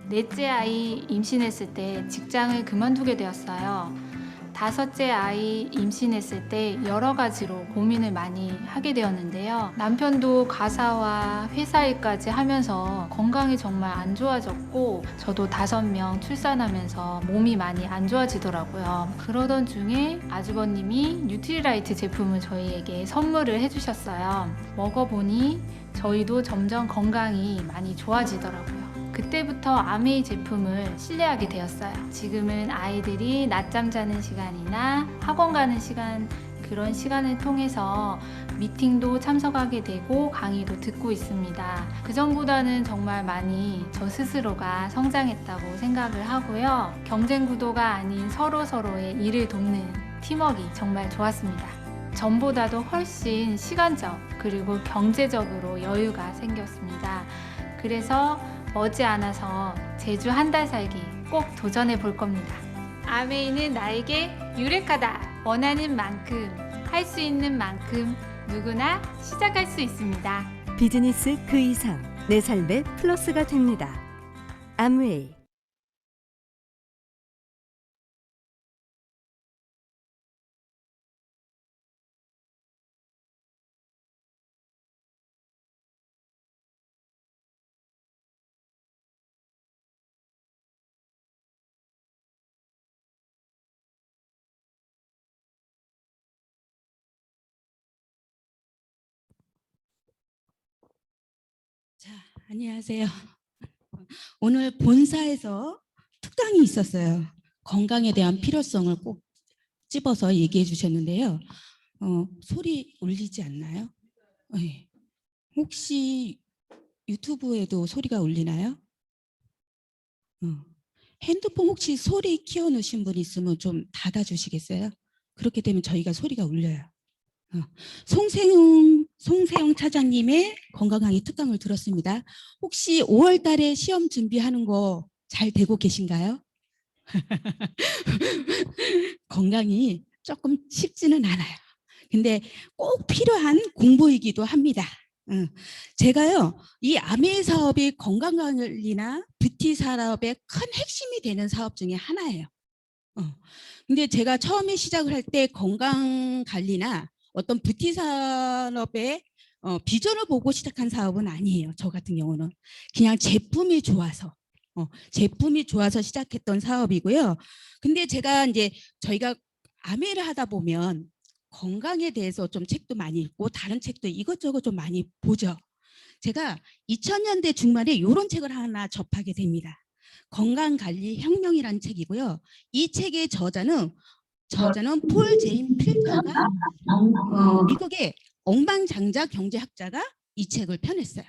넷째 아이 임신했을 때 직장을 그만두게 되었어요. 다섯째 아이 임신했을 때 여러 가지로 고민을 많이 하게 되었는데요. 남편도 가사와 회사 일까지 하면서 건강이 정말 안 좋아졌고 저도 5명 출산하면서 몸이 많이 안 좋아지더라고요. 그러던 중에 아주버님이 뉴트리라이트 제품을 저희에게 선물을 해주셨어요. 먹어보니 저희도 점점 건강이 많이 좋아지더라고요. 그때부터 아메이 제품을 신뢰하게 되었어요. 지금은 아이들이 낮잠 자는 시간이나 학원 가는 시간, 그런 시간을 통해서 미팅도 참석하게 되고 강의도 듣고 있습니다. 그전보다는 정말 많이 저 스스로가 성장했다고 생각을 하고요. 경쟁 구도가 아닌 서로서로의 일을 돕는 팀워크 정말 좋았습니다. 전보다도 훨씬 시간적 그리고 경제적으로 여유가 생겼습니다. 그래서 머지않아서 제주 한 달 살기 꼭 도전해 볼 겁니다. 아메이는 나에게 유레카다. 원하는 만큼, 할 수 있는 만큼 누구나 시작할 수 있습니다. 비즈니스 그 이상 내 삶의 플러스가 됩니다. 암웨이. 자, 안녕하세요. 오늘 본사에서 특강이 있었어요. 건강에 대한 필요성을 꼭 집어서 얘기해 주셨는데요. 소리 울리지 않나요? 네. 혹시 유튜브에도 소리가 울리나요? 핸드폰 혹시 소리 키워 놓으신 분 있으면 좀 닫아 주시겠어요? 그렇게 되면 저희가 소리가 울려요. 송세용 차장님의 건강 강의 특강을 들었습니다. 혹시 5월 달에 시험 준비하는 거 잘 되고 계신가요? 건강이 조금 쉽지는 않아요. 근데 꼭 필요한 공부이기도 합니다. 제가요, 이 아메이 사업이 건강관리나 뷰티 산업의 큰 핵심이 되는 사업 중에 하나예요. 근데 제가 처음에 시작을 할 때 건강관리나 어떤 뷰티 산업의 비전을 보고 시작한 사업은 아니에요. 저 같은 경우는 그냥 제품이 좋아서 시작했던 사업이고요. 근데 제가 이제 저희가 아메이를 하다 보면 건강에 대해서 좀 책도 많이 읽고 다른 책도 이것저것 좀 많이 보죠. 제가 2000년대 중반에 이런 책을 하나 접하게 됩니다. 건강관리 혁명이라는 책이고요. 이 책의 저자는 폴 제임 필터가 미국의 억만장자 경제학자가 이 책을 펴냈어요.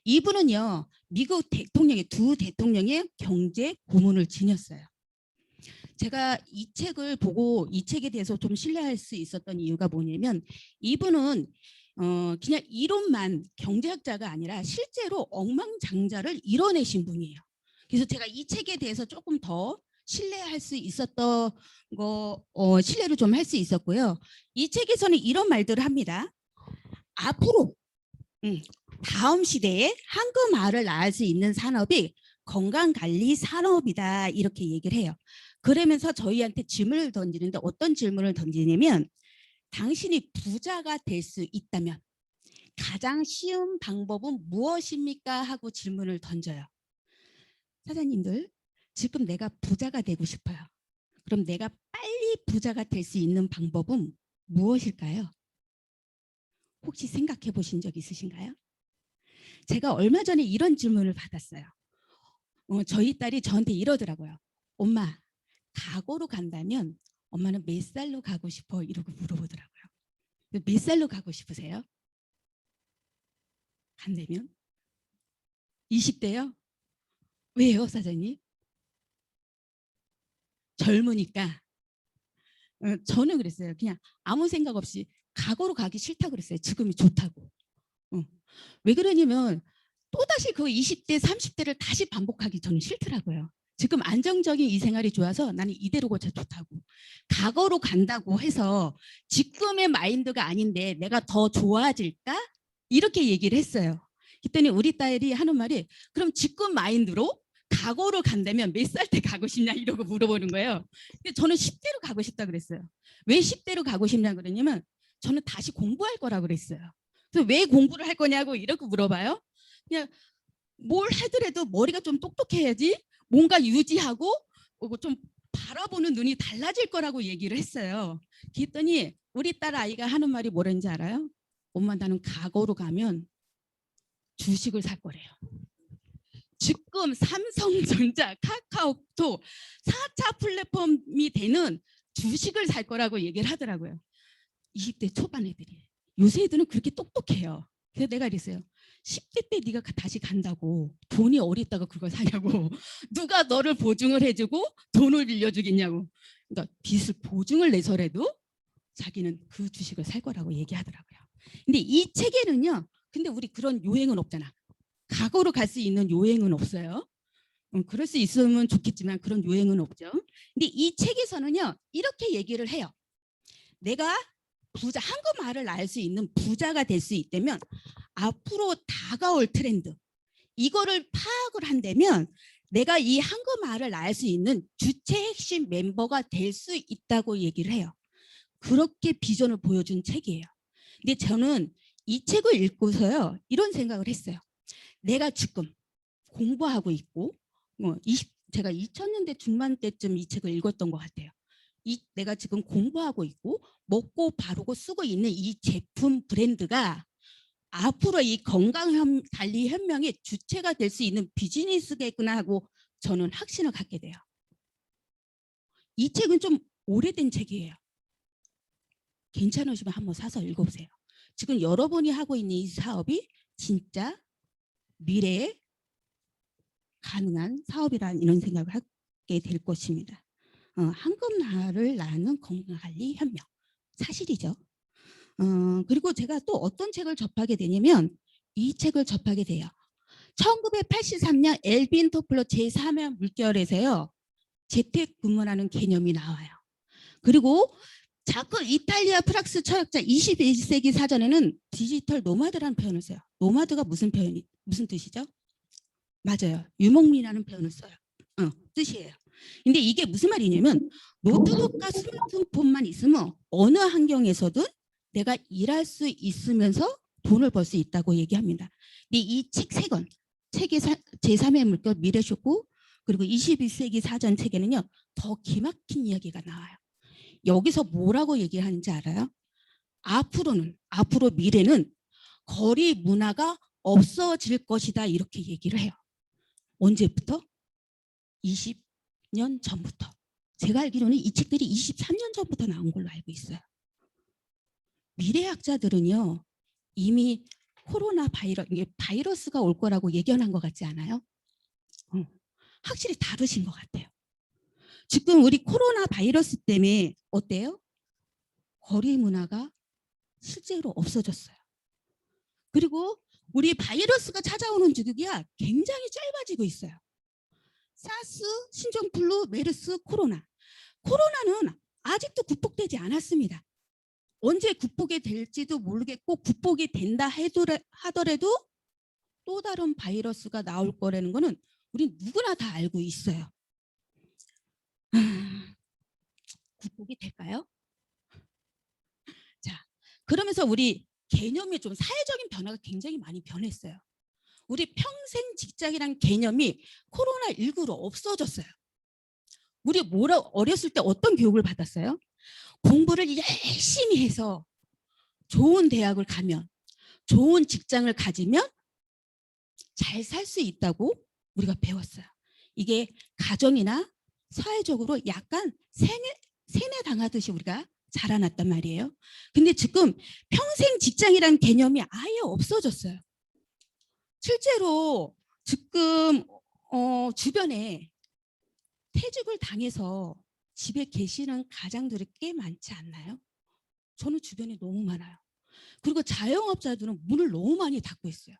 이분은요, 미국 두 대통령의 경제 고문을 지녔어요. 제가 이 책을 보고 이 책에 대해서 좀 신뢰할 수 있었던 이유가 뭐냐면 이분은 그냥 이론만 경제학자가 아니라 실제로 억만장자를 이뤄내신 분이에요. 그래서 제가 이 책에 대해서 조금 더 신뢰할 수 있었던 거, 신뢰를 좀 할 수 있었고요. 이 책에서는 이런 말들을 합니다. 앞으로 다음 시대에 한금알을 낳을 수 있는 산업이 건강관리 산업이다 이렇게 얘기를 해요. 그러면서 저희한테 질문을 던지는데 어떤 질문을 던지냐면 당신이 부자가 될 수 있다면 가장 쉬운 방법은 무엇입니까? 하고 질문을 던져요. 사장님들, 지금 내가 부자가 되고 싶어요. 그럼 내가 빨리 부자가 될 수 있는 방법은 무엇일까요? 혹시 생각해 보신 적 있으신가요? 제가 얼마 전에 이런 질문을 받았어요. 저희 딸이 저한테 이러더라고요. 엄마, 과거로 간다면 엄마는 몇 살로 가고 싶어? 이러고 물어보더라고요. 몇 살로 가고 싶으세요? 간다면? 20대요? 왜요, 사장님? 젊으니까. 저는 그랬어요. 그냥 아무 생각 없이 과거로 가기 싫다고 그랬어요. 지금이 좋다고. 왜 그러냐면 또다시 그 20대, 30대를 다시 반복하기 저는 싫더라고요. 지금 안정적인 이 생활이 좋아서 나는 이대로가 좋다고. 과거로 간다고 해서 지금의 마인드가 아닌데 내가 더 좋아질까? 이렇게 얘기를 했어요. 그랬더니 우리 딸이 하는 말이 그럼 지금 마인드로 과거로 간다면 몇 살 때 가고 싶냐 이러고 물어보는 거예요. 근데 저는 10대로 가고 싶다 그랬어요. 왜 10대로 가고 싶냐 그러냐면 저는 다시 공부할 거라고 그랬어요. 그래서 왜 공부를 할 거냐고 이렇게 물어봐요. 그냥 뭘 하더라도 머리가 좀 똑똑해야지 뭔가 유지하고 좀 바라보는 눈이 달라질 거라고 얘기를 했어요. 그랬더니 우리 딸 아이가 하는 말이 뭐랬는지 알아요? 엄마 나는 과거로 가면 주식을 살 거래요. 지금 삼성전자, 카카오톡 4차 플랫폼이 되는 주식을 살 거라고 얘기를 하더라고요. 20대 초반 애들이. 요새 애들은 그렇게 똑똑해요. 그래서 내가 그랬어요. 10대 때 네가 다시 간다고 돈이 어딨다고 그걸 사냐고. 누가 너를 보증을 해주고 돈을 빌려주겠냐고. 그러니까 빚을 보증을 내서라도 자기는 그 주식을 살 거라고 얘기하더라고요. 근데 이 책에는요. 근데 우리 그런 요행은 없잖아. 과거로 갈 수 있는 요행은 없어요. 그럴 수 있으면 좋겠지만 그런 요행은 없죠. 근데 이 책에서는요. 이렇게 얘기를 해요. 내가 부자, 한금알을 낳을 수 있는 부자가 될 수 있다면 앞으로 다가올 트렌드 이거를 파악을 한다면 내가 이 한금알을 낳을 수 있는 주체 핵심 멤버가 될 수 있다고 얘기를 해요. 그렇게 비전을 보여준 책이에요. 근데 저는 이 책을 읽고서요. 이런 생각을 했어요. 내가 지금 공부하고 있고 제가 2000년대 중반 때쯤 이 책을 읽었던 것 같아요. 내가 지금 공부하고 있고 먹고 바르고 쓰고 있는 이 제품 브랜드가 앞으로 이 건강관리 혁명의 주체가 될 수 있는 비즈니스겠구나 하고 저는 확신을 갖게 돼요. 이 책은 좀 오래된 책이에요. 괜찮으시면 한번 사서 읽어보세요. 지금 여러분이 하고 있는 이 사업이 진짜 미래에 가능한 사업이라는 이런 생각을 하게 될 것입니다. 한금알을 낳는 건강관리 혁명 사실이죠. 그리고 제가 또 어떤 책을 접하게 되냐면 이 책을 접하게 돼요. 1983년 엘빈 토플러 제3의 물결에서요. 재택근무라는 개념이 나와요. 그리고 자꾸 이탈리아 프랑스 철학자 21세기 사전에는 디지털 노마드라는 표현을 써요. 노마드가 무슨 뜻이죠? 맞아요. 유목민이라는 표현을 써요. 뜻이에요. 근데 이게 무슨 말이냐면 노트북과 스마트폰만 있으면 어느 환경에서든 내가 일할 수 있으면서 돈을 벌 수 있다고 얘기합니다. 근데 이 책 세 권, 책의 제3의 물결 미래쇼크 그리고 21세기 사전 책에는요. 더 기막힌 이야기가 나와요. 여기서 뭐라고 얘기하는지 알아요? 앞으로 미래는 거리 문화가 없어질 것이다 이렇게 얘기를 해요. 언제부터? 20년 전부터. 제가 알기로는 이 책들이 23년 전부터 나온 걸로 알고 있어요. 미래학자들은요. 이미 코로나 바이러스가 올 거라고 예견한 것 같지 않아요? 확실히 다르신 것 같아요. 지금 우리 코로나 바이러스 때문에 어때요? 거리 문화가 실제로 없어졌어요. 그리고 우리 바이러스가 찾아오는 주기가 굉장히 짧아지고 있어요. 사스, 신종플루, 메르스, 코로나. 코로나는 아직도 극복되지 않았습니다. 언제 극복이 될지도 모르겠고 극복이 된다 하더라도 또 다른 바이러스가 나올 거라는 거는 우리 누구나 다 알고 있어요. 극복이 될까요? 자, 그러면서 우리 개념이 좀 사회적인 변화가 굉장히 많이 변했어요. 우리 평생 직장이라는 개념이 코로나19로 없어졌어요. 우리 어렸을 때 어떤 교육을 받았어요? 공부를 열심히 해서 좋은 대학을 가면, 좋은 직장을 가지면 잘 살 수 있다고 우리가 배웠어요. 이게 가정이나 사회적으로 약간 세뇌당하듯이 우리가 자라났단 말이에요. 근데 지금 평생 직장이라는 개념이 아예 없어졌어요. 실제로 지금 주변에 퇴직을 당해서 집에 계시는 가장들이 꽤 많지 않나요? 저는 주변에 너무 많아요. 그리고 자영업자들은 문을 너무 많이 닫고 있어요.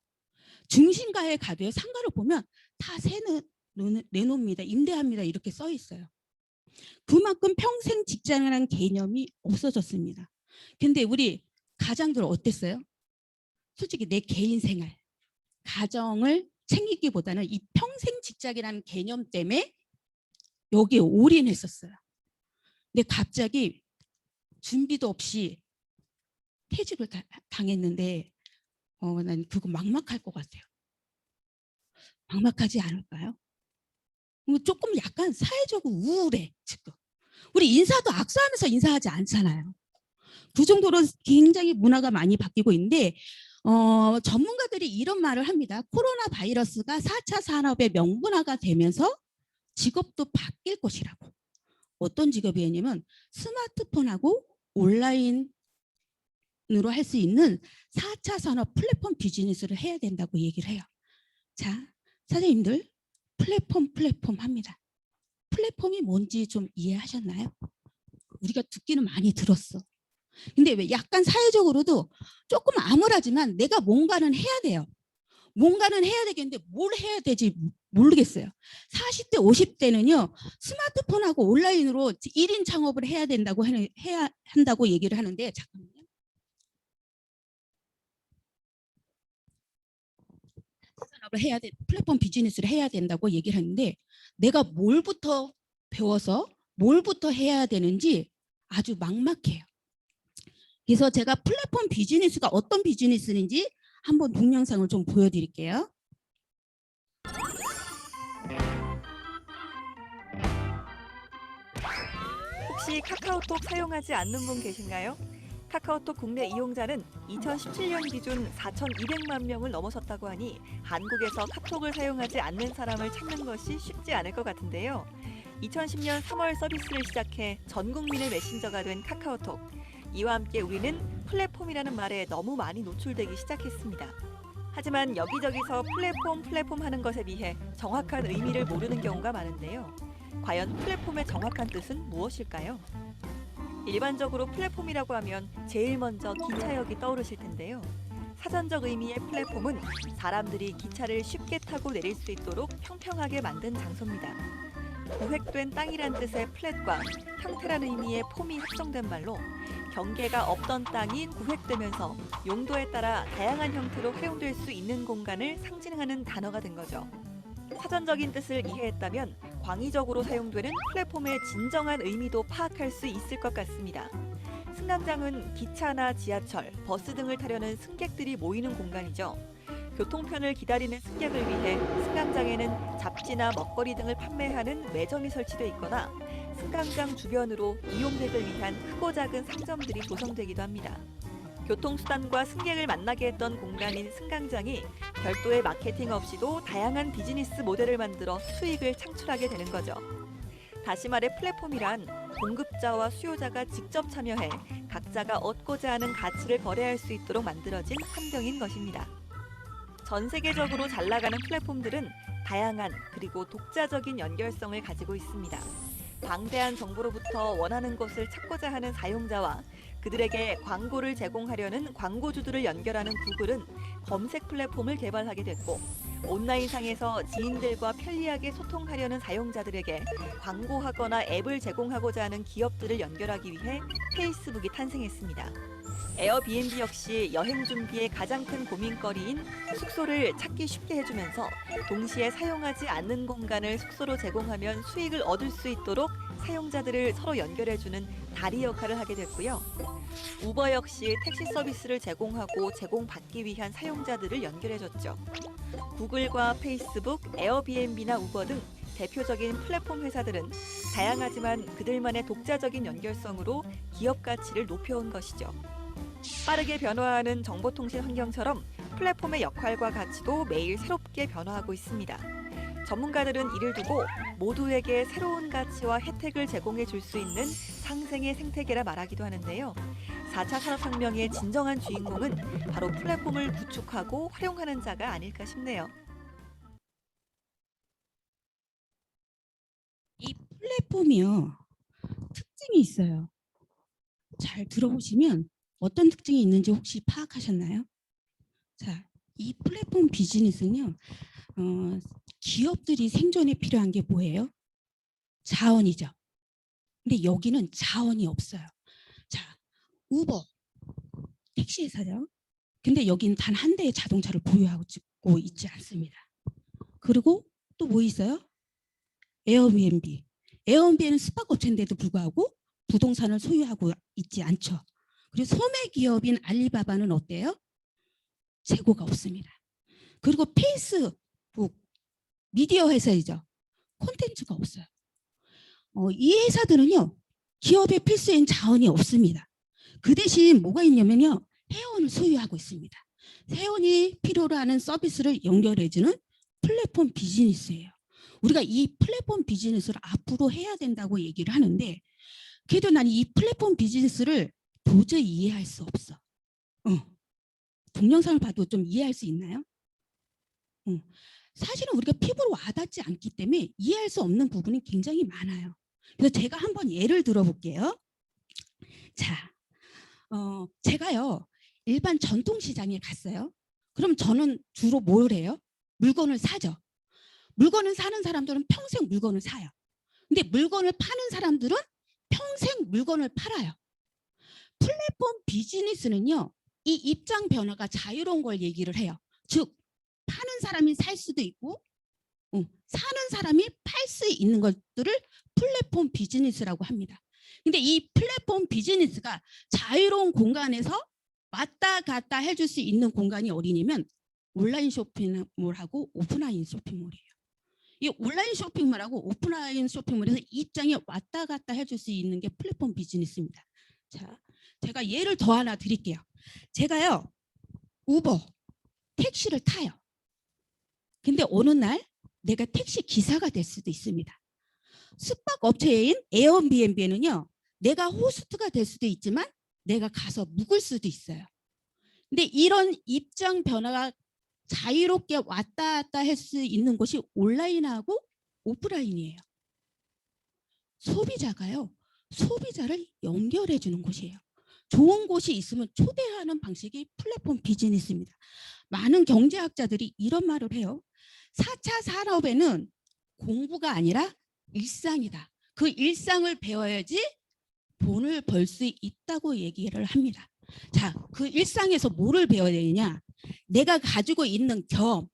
중심가에 가도 상가를 보면 다 내놓습니다. 임대합니다. 이렇게 써 있어요. 그만큼 평생 직장이라는 개념이 없어졌습니다. 근데 우리 가장들 어땠어요? 솔직히 내 개인 생활, 가정을 챙기기보다는 이 평생 직장이라는 개념 때문에 여기에 올인했었어요. 근데 갑자기 준비도 없이 퇴직을 당했는데 난 그거 막막할 것 같아요. 막막하지 않을까요? 조금 약간 사회적으로 우울해 지금. 우리 인사도 악수하면서 인사하지 않잖아요. 그 정도로 굉장히 문화가 많이 바뀌고 있는데 전문가들이 이런 말을 합니다. 코로나 바이러스가 4차 산업의 명분화가 되면서 직업도 바뀔 것이라고. 어떤 직업이냐면 스마트폰하고 온라인으로 할 수 있는 4차 산업 플랫폼 비즈니스를 해야 된다고 얘기를 해요. 자, 사장님들 플랫폼 합니다. 플랫폼이 뭔지 좀 이해하셨나요? 우리가 듣기는 많이 들었어. 근데 왜 약간 사회적으로도 조금 암울하지만 내가 뭔가는 해야 돼요. 뭔가는 해야 되겠는데 뭘 해야 되지 모르겠어요. 40대, 50대는요. 스마트폰하고 온라인으로 1인 창업을 해야 한다고 얘기를 하는데 잠깐만요. 산업을 해야 돼, 플랫폼 비즈니스를 해야 된다고 얘기를 하는데 내가 뭘부터 배워서 뭘부터 해야 되는지 아주 막막해요. 그래서 제가 플랫폼 비즈니스가 어떤 비즈니스인지 한번 동영상을 좀 보여드릴게요. 혹시 카카오톡 사용하지 않는 분 계신가요? 카카오톡 국내 이용자는 2017년 기준 4,200만 명을 넘어섰다고 하니 한국에서 카톡을 사용하지 않는 사람을 찾는 것이 쉽지 않을 것 같은데요. 2010년 3월 서비스를 시작해 전 국민의 메신저가 된 카카오톡. 이와 함께 우리는 플랫폼이라는 말에 너무 많이 노출되기 시작했습니다. 하지만 여기저기서 플랫폼 하는 것에 비해 정확한 의미를 모르는 경우가 많은데요. 과연 플랫폼의 정확한 뜻은 무엇일까요? 일반적으로 플랫폼이라고 하면 제일 먼저 기차역이 떠오르실 텐데요. 사전적 의미의 플랫폼은 사람들이 기차를 쉽게 타고 내릴 수 있도록 평평하게 만든 장소입니다. 구획된 땅이란 뜻의 플랫과 형태라는 의미의 폼이 합성된 말로 경계가 없던 땅이 구획되면서 용도에 따라 다양한 형태로 활용될 수 있는 공간을 상징하는 단어가 된 거죠. 사전적인 뜻을 이해했다면 광의적으로 사용되는 플랫폼의 진정한 의미도 파악할 수 있을 것 같습니다. 승강장은 기차나 지하철, 버스 등을 타려는 승객들이 모이는 공간이죠. 교통편을 기다리는 승객을 위해 승강장에는 잡지나 먹거리 등을 판매하는 매점이 설치되어 있거나 승강장 주변으로 이용객을 위한 크고 작은 상점들이 조성되기도 합니다. 교통수단과 승객을 만나게 했던 공간인 승강장이 별도의 마케팅 없이도 다양한 비즈니스 모델을 만들어 수익을 창출하게 되는 거죠. 다시 말해 플랫폼이란 공급자와 수요자가 직접 참여해 각자가 얻고자 하는 가치를 거래할 수 있도록 만들어진 환경인 것입니다. 전 세계적으로 잘 나가는 플랫폼들은 다양한 그리고 독자적인 연결성을 가지고 있습니다. 방대한 정보로부터 원하는 것을 찾고자 하는 사용자와 그들에게 광고를 제공하려는 광고주들을 연결하는 구글은 검색 플랫폼을 개발하게 됐고, 온라인상에서 지인들과 편리하게 소통하려는 사용자들에게 광고하거나 앱을 제공하고자 하는 기업들을 연결하기 위해 페이스북이 탄생했습니다. 에어비앤비 역시 여행 준비의 가장 큰 고민거리인 숙소를 찾기 쉽게 해주면서 동시에 사용하지 않는 공간을 숙소로 제공하면 수익을 얻을 수 있도록 사용자들을 서로 연결해주는 다리 역할을 하게 됐고요. 우버 역시 택시 서비스를 제공하고 제공받기 위한 사용자들을 연결해줬죠. 구글과 페이스북, 에어비앤비나 우버 등 대표적인 플랫폼 회사들은 다양하지만 그들만의 독자적인 연결성으로 기업 가치를 높여온 것이죠. 빠르게 변화하는 정보통신 환경처럼 플랫폼의 역할과 가치도 매일 새롭게 변화하고 있습니다. 전문가들은 이를 두고 모두에게 새로운 가치와 혜택을 제공해 줄 수 있는 상생의 생태계라 말하기도 하는데요. 4차 산업혁명의 진정한 주인공은 바로 플랫폼을 구축하고 활용하는 자가 아닐까 싶네요. 이 플랫폼이요, 특징이 있어요. 잘 들어보시면 어떤 특징이 있는지 혹시 파악하셨나요? 자, 이 플랫폼 비즈니스는요, 기업들이 생존에 필요한 게 뭐예요? 자원이죠. 근데 여기는 자원이 없어요. 자, 우버, 택시 회사죠. 근데 여기는 단 한 대의 자동차를 보유하고 있지 않습니다. 그리고 또 뭐 있어요? 에어비앤비. 에어비앤비는 숙박업체인데도 불구하고 부동산을 소유하고 있지 않죠. 그리고 소매 기업인 알리바바는 어때요? 재고가 없습니다. 그리고 페이스북, 미디어 회사이죠. 콘텐츠가 없어요. 이 회사들은요, 기업의 필수인 자원이 없습니다. 그 대신 뭐가 있냐면요, 회원을 소유하고 있습니다. 회원이 필요로 하는 서비스를 연결해주는 플랫폼 비즈니스예요. 우리가 이 플랫폼 비즈니스를 앞으로 해야 된다고 얘기를 하는데, 그래도 나는 이 플랫폼 비즈니스를 도저히 이해할 수 없어. 동영상을 봐도 좀 이해할 수 있나요? 사실은 우리가 피부로 와닿지 않기 때문에 이해할 수 없는 부분이 굉장히 많아요. 그래서 제가 한번 예를 들어볼게요. 자, 제가요, 일반 전통시장에 갔어요. 그럼 저는 주로 뭘 해요? 물건을 사죠. 물건을 사는 사람들은 평생 물건을 사요. 근데 물건을 파는 사람들은 평생 물건을 팔아요. 플랫폼 비즈니스는요, 이 입장 변화가 자유로운 걸 얘기를 해요. 즉, 파는 사람이 살 수도 있고, 사는 사람이 팔 수 있는 것들을 플랫폼 비즈니스라고 합니다. 근데 이 플랫폼 비즈니스가 자유로운 공간에서 왔다 갔다 해줄 수 있는 공간이 어디냐면 온라인 쇼핑몰하고 오프라인 쇼핑몰이에요. 이 온라인 쇼핑몰하고 오프라인 쇼핑몰에서 입장에 왔다 갔다 해줄 수 있는 게 플랫폼 비즈니스입니다. 자, 제가 예를 더 하나 드릴게요. 제가요, 우버, 택시를 타요. 근데 어느 날 내가 택시 기사가 될 수도 있습니다. 숙박업체인 에어비앤비에는요, 내가 호스트가 될 수도 있지만 내가 가서 묵을 수도 있어요. 근데 이런 입장 변화가 자유롭게 왔다 갔다 할 수 있는 곳이 온라인하고 오프라인이에요. 소비자가요, 소비자를 연결해 주는 곳이에요. 좋은 곳이 있으면 초대하는 방식이 플랫폼 비즈니스입니다. 많은 경제학자들이 이런 말을 해요. 4차 산업에는 공부가 아니라 일상이다. 그 일상을 배워야지 돈을 벌 수 있다고 얘기를 합니다. 자, 그 일상에서 뭐를 배워야 되느냐? 내가 가지고 있는 경험,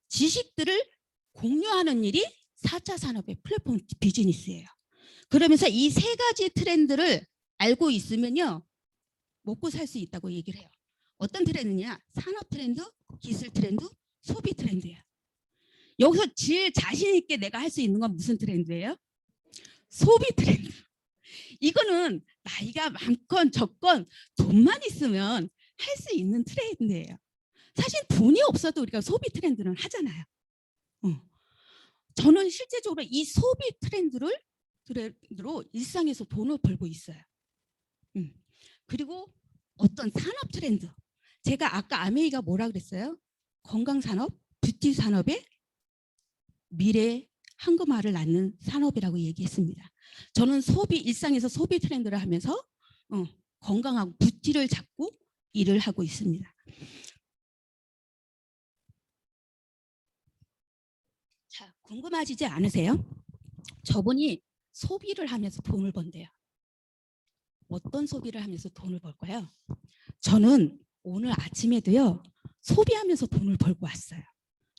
지식들을 공유하는 일이 4차 산업의 플랫폼 비즈니스예요. 그러면서 이 세 가지 트렌드를 알고 있으면요, 먹고 살 수 있다고 얘기를 해요. 어떤 트렌드냐? 산업 트렌드, 기술 트렌드, 소비 트렌드예요. 여기서 제일 자신 있게 내가 할 수 있는 건 무슨 트렌드예요? 소비 트렌드. 이거는 나이가 많건 적건 돈만 있으면 할 수 있는 트렌드예요. 사실 돈이 없어도 우리가 소비 트렌드는 하잖아요. 저는 실제적으로 이 소비 트렌드로 일상에서 돈을 벌고 있어요. 그리고 어떤 산업 트렌드. 제가 아까 아메이가 뭐라 그랬어요? 건강산업, 뷰티 산업의 미래 황금알을 낳는 산업이라고 얘기했습니다. 저는 일상에서 소비 트렌드를 하면서 건강하고 부티를 잡고 일을 하고 있습니다. 자, 궁금하시지 않으세요? 저분이 소비를 하면서 돈을 번대요. 어떤 소비를 하면서 돈을 벌까요? 저는 오늘 아침에도요, 소비하면서 돈을 벌고 왔어요.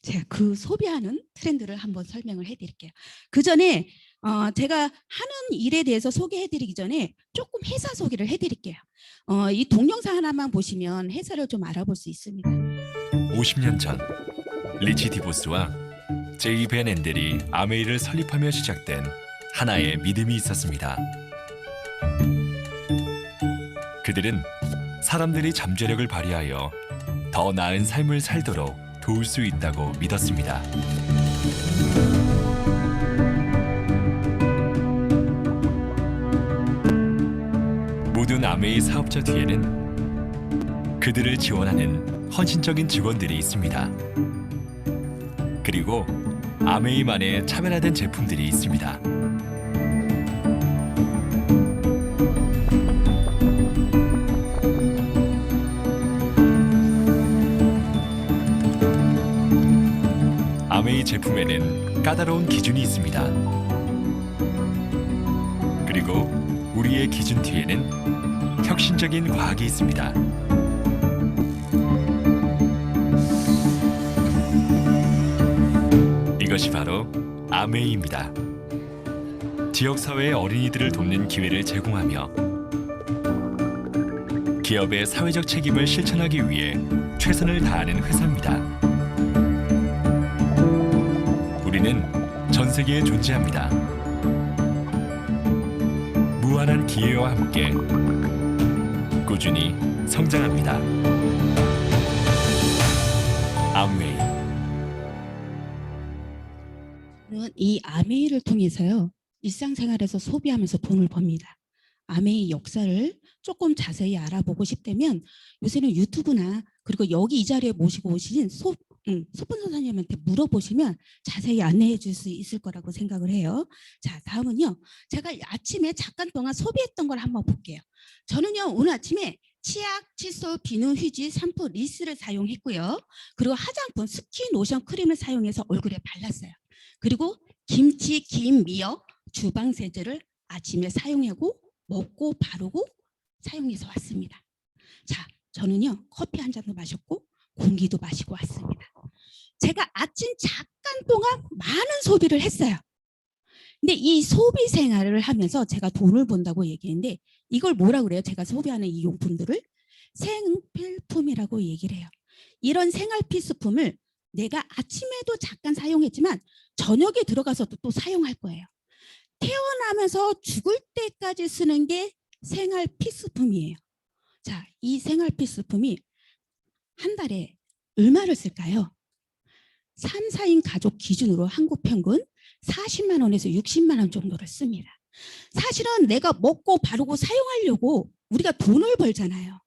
제가 그 소비하는 트렌드를 한번 설명을 해드릴게요. 그 전에 제가 하는 일에 대해서 소개해드리기 전에 조금 회사 소개를 해드릴게요. 이 동영상 하나만 보시면 회사를 좀 알아볼 수 있습니다. 50년 전 리치 디보스와 제이 벤 앤델이 아메이를 설립하며 시작된 하나의 믿음이 있었습니다. 그들은 사람들이 잠재력을 발휘하여 더 나은 삶을 살도록 도울 수 있다고 믿었습니다. 모든 아메이 사업자 뒤에는 그들을 지원하는 헌신적인 직원들이 있습니다. 그리고 아메이만의 차별화된 제품들이 있습니다. 아메이 제품에는 까다로운 기준이 있습니다. 그리고 우리의 기준 뒤에는 혁신적인 과학이 있습니다. 이것이 바로 아메이입니다. 지역사회의 어린이들을 돕는 기회를 제공하며 기업의 사회적 책임을 실천하기 위해 최선을 다하는 회사입니다. 우리는 전 세계에 존재합니다. 무한한 기회와 함께 꾸준히 성장합니다. 아메이. 저는 이 아메이를 통해서요, 일상생활에서 소비하면서 돈을 법니다. 아메이 역사를 조금 자세히 알아보고 싶다면 요새는 유튜브나 그리고 여기 이 자리에 모시고 오신 소분 선생님한테 물어보시면 자세히 안내해 줄 수 있을 거라고 생각을 해요. 자, 다음은요. 제가 아침에 잠깐 동안 소비했던 걸 한번 볼게요. 저는요, 오늘 아침에 치약, 칫솔, 비누, 휴지, 샴푸, 리스를 사용했고요. 그리고 화장품, 스킨, 로션, 크림을 사용해서 얼굴에 발랐어요. 그리고 김치, 김, 미역, 주방 세제를 아침에 사용하고 먹고 바르고 사용해서 왔습니다. 자, 저는요, 커피 한 잔도 마셨고 공기도 마시고 왔습니다. 제가 아침 잠깐 동안 많은 소비를 했어요. 근데 이 소비 생활을 하면서 제가 돈을 번다고 얘기했는데 이걸 뭐라 그래요? 제가 소비하는 이 용품들을 생필품이라고 얘기를 해요. 이런 생활 필수품을 내가 아침에도 잠깐 사용했지만 저녁에 들어가서도 또 사용할 거예요. 태어나면서 죽을 때까지 쓰는 게 생활 필수품이에요. 자, 이 생활 필수품이 한 달에 얼마를 쓸까요? 3, 4인 가족 기준으로 한국 평균 40만 원에서 60만 원 정도를 씁니다. 사실은 내가 먹고 바르고 사용하려고 우리가 돈을 벌잖아요.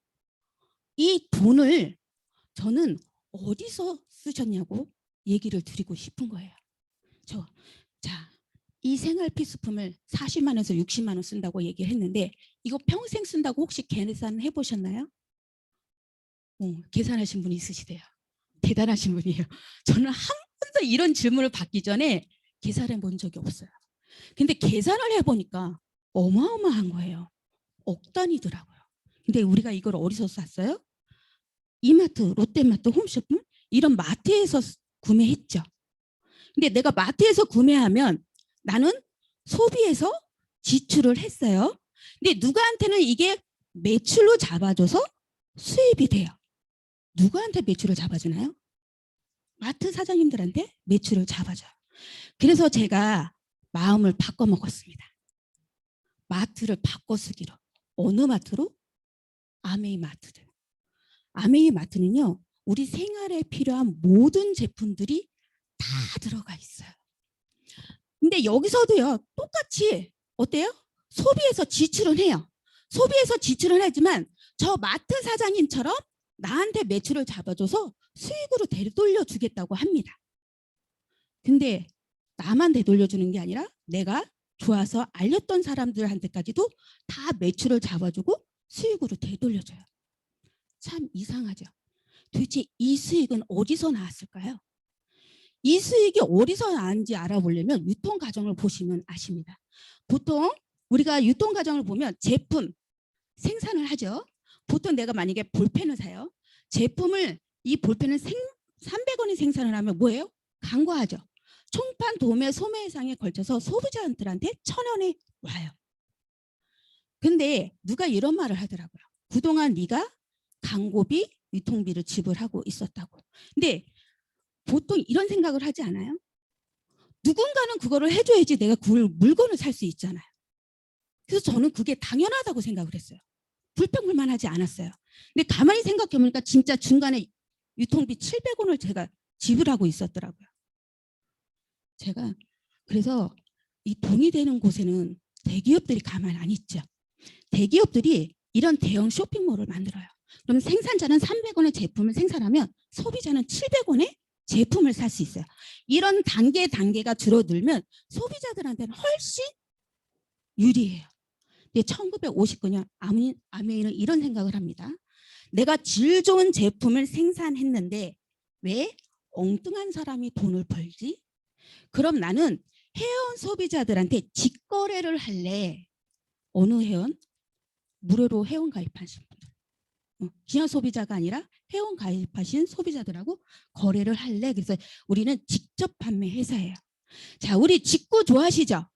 이 돈을 저는 어디서 쓰셨냐고 얘기를 드리고 싶은 거예요. 자, 이 생활 필수품을 40만 원에서 60만 원 쓴다고 얘기를 했는데 이거 평생 쓴다고 혹시 계산해 보셨나요? 계산하신 분이 있으시대요. 대단하신 분이에요. 저는 한 번도 이런 질문을 받기 전에 계산해 본 적이 없어요. 근데 계산을 해보니까 어마어마한 거예요. 억 단위더라고요. 근데 우리가 이걸 어디서 샀어요? 이마트, 롯데마트, 홈쇼핑 이런 마트에서 구매했죠. 근데 내가 마트에서 구매하면 나는 소비해서 지출을 했어요. 근데 누구한테는 이게 매출로 잡아줘서 수입이 돼요. 누구한테 매출을 잡아주나요? 마트 사장님들한테 매출을 잡아줘요. 그래서 제가 마음을 바꿔 먹었습니다. 마트를 바꿔 쓰기로. 어느 마트로? 아메이 마트들. 아메이 마트는요, 우리 생활에 필요한 모든 제품들이 다 들어가 있어요. 근데 여기서도요, 똑같이 어때요? 소비해서 지출은 해요. 소비해서 지출은 하지만 저 마트 사장님처럼 나한테 매출을 잡아줘서 수익으로 되돌려주겠다고 합니다. 근데 나만 되돌려주는 게 아니라 내가 좋아서 알렸던 사람들한테까지도 다 매출을 잡아주고 수익으로 되돌려줘요. 참 이상하죠. 도대체 이 수익은 어디서 나왔을까요? 이 수익이 어디서 나왔는지 알아보려면 유통 과정을 보시면 아십니다. 보통 우리가 유통 과정을 보면 제품 생산을 하죠. 보통 내가 만약에 볼펜을 사요. 제품을 이 볼펜을 300원에 생산을 하면 뭐예요? 광고하죠. 총판, 도매, 소매상에 걸쳐서 소비자들한테 1,000원에 와요. 근데 누가 이런 말을 하더라고요. 그동안 네가 광고비, 유통비를 지불하고 있었다고. 근데 보통 이런 생각을 하지 않아요? 누군가는 그거를 해줘야지 내가 그 물건을 살 수 있잖아요. 그래서 저는 그게 당연하다고 생각을 했어요. 불평불만하지 않았어요. 근데 가만히 생각해보니까 진짜 중간에 유통비 700원을 제가 지불하고 있었더라고요. 제가 그래서 이 돈이 되는 곳에는 대기업들이 가만 안 있죠. 대기업들이 이런 대형 쇼핑몰을 만들어요. 그럼 생산자는 300원의 제품을 생산하면 소비자는 700원에 제품을 살 수 있어요. 이런 단계가 줄어들면 소비자들한테는 훨씬 유리해요. 근데 1959년 아메이는 이런 생각을 합니다. 내가 질 좋은 제품을 생산했는데 왜 엉뚱한 사람이 돈을 벌지? 그럼 나는 회원 소비자들한테 직거래를 할래. 어느 회원? 무료로 회원 가입하신 분들. 그냥 소비자가 아니라 회원 가입하신 소비자들하고 거래를 할래. 그래서 우리는 직접 판매 회사예요. 자, 우리 직구 좋아하시죠?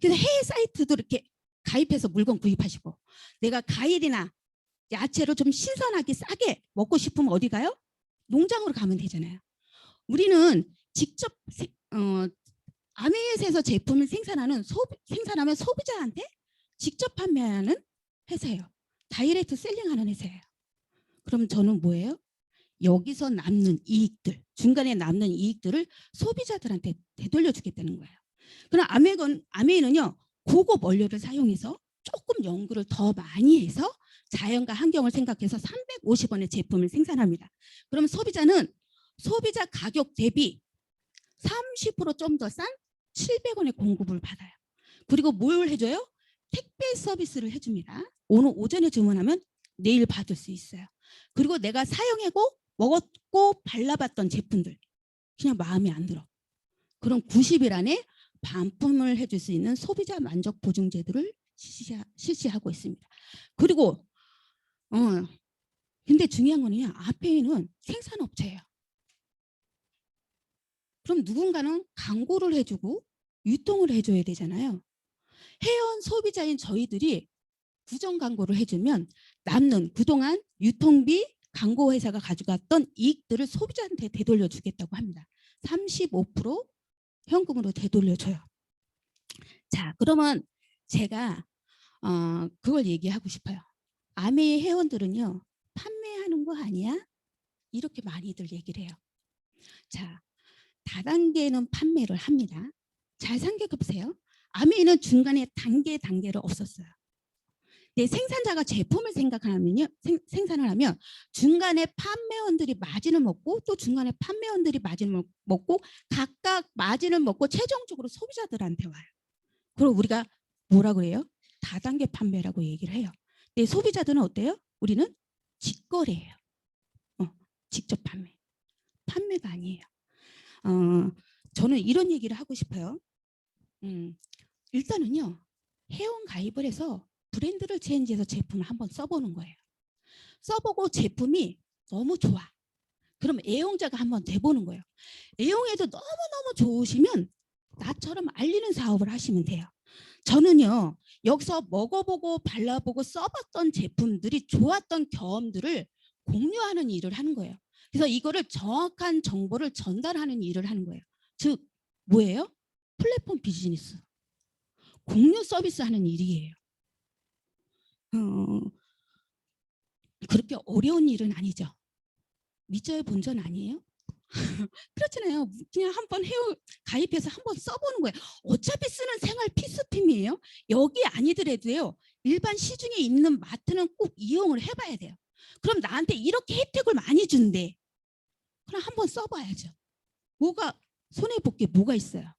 그래서 해외 사이트도 이렇게 가입해서 물건 구입하시고, 내가 과일이나 야채로 좀 신선하게 싸게 먹고 싶으면 어디 가요? 농장으로 가면 되잖아요. 우리는 직접 아메이에서 제품을 생산하면 소비자한테 직접 판매하는 회사예요. 다이렉트 셀링하는 회사예요. 그럼 저는 뭐예요? 여기서 남는 이익들, 중간에 남는 이익들을 소비자들한테 되돌려 주겠다는 거예요. 그럼 아메이는요, 고급 원료를 사용해서 조금 연구를 더 많이 해서 자연과 환경을 생각해서 350원의 제품을 생산합니다. 그럼 소비자는 소비자 가격 대비 30% 좀 더 싼 700원의 공급을 받아요. 그리고 뭘 해줘요? 택배 서비스를 해줍니다. 오늘 오전에 주문하면 내일 받을 수 있어요. 그리고 내가 사용하고 먹었고 발라봤던 제품들 그냥 마음에 안 들어. 그럼 90일 안에 반품을 해줄 수 있는 소비자 만족 보증 제도를 실시하고 있습니다. 그리고 근데 중요한 거는요, 아페이는 생산업체예요. 그럼 누군가는 광고를 해주고 유통을 해줘야 되잖아요. 회원 소비자인 저희들이 부정 광고를 해주면 남는 그동안 유통비 광고 회사가 가져갔던 이익들을 소비자한테 되돌려 주겠다고 합니다. 35% 현금으로 되돌려줘요. 자, 그러면 제가 그걸 얘기하고 싶어요. 아메이 회원들은요, 판매하는 거 아니야? 이렇게 많이들 얘기를 해요. 자, 다단계는 판매를 합니다. 잘 생각해 보세요. 아메이는 중간에 단계를 없었어요. 근데 생산자가 제품을 생산을 하면 중간에 판매원들이 마진을 먹고 또 중간에 판매원들이 마진을 먹고 각각 마진을 먹고 최종적으로 소비자들한테 와요. 그리고 우리가 뭐라 그래요? 다단계 판매라고 얘기를 해요. 근데 소비자들은 어때요? 우리는 직거래예요. 직접 판매가 아니에요. 저는 이런 얘기를 하고 싶어요. 일단은요, 회원 가입을 해서 브랜드를 체인지해서 제품을 한번 써보는 거예요. 써보고 제품이 너무 좋아. 그럼 애용자가 한번 돼보는 거예요. 애용해도 너무너무 좋으시면 나처럼 알리는 사업을 하시면 돼요. 저는요, 여기서 먹어보고 발라보고 써봤던 제품들이 좋았던 경험들을 공유하는 일을 하는 거예요. 그래서 이거를 정확한 정보를 전달하는 일을 하는 거예요. 즉 뭐예요? 플랫폼 비즈니스. 공유 서비스 하는 일이에요. 그렇게 어려운 일은 아니죠. 밑져야 본전 아니에요? 그렇잖아요. 그냥 한번 가입해서 한번 써보는 거예요. 어차피 쓰는 생활 필수품이에요. 여기 아니더라도요, 일반 시중에 있는 마트는 꼭 이용을 해봐야 돼요. 그럼 나한테 이렇게 혜택을 많이 준대. 그럼 한번 써봐야죠. 손해볼 게 뭐가 있어요?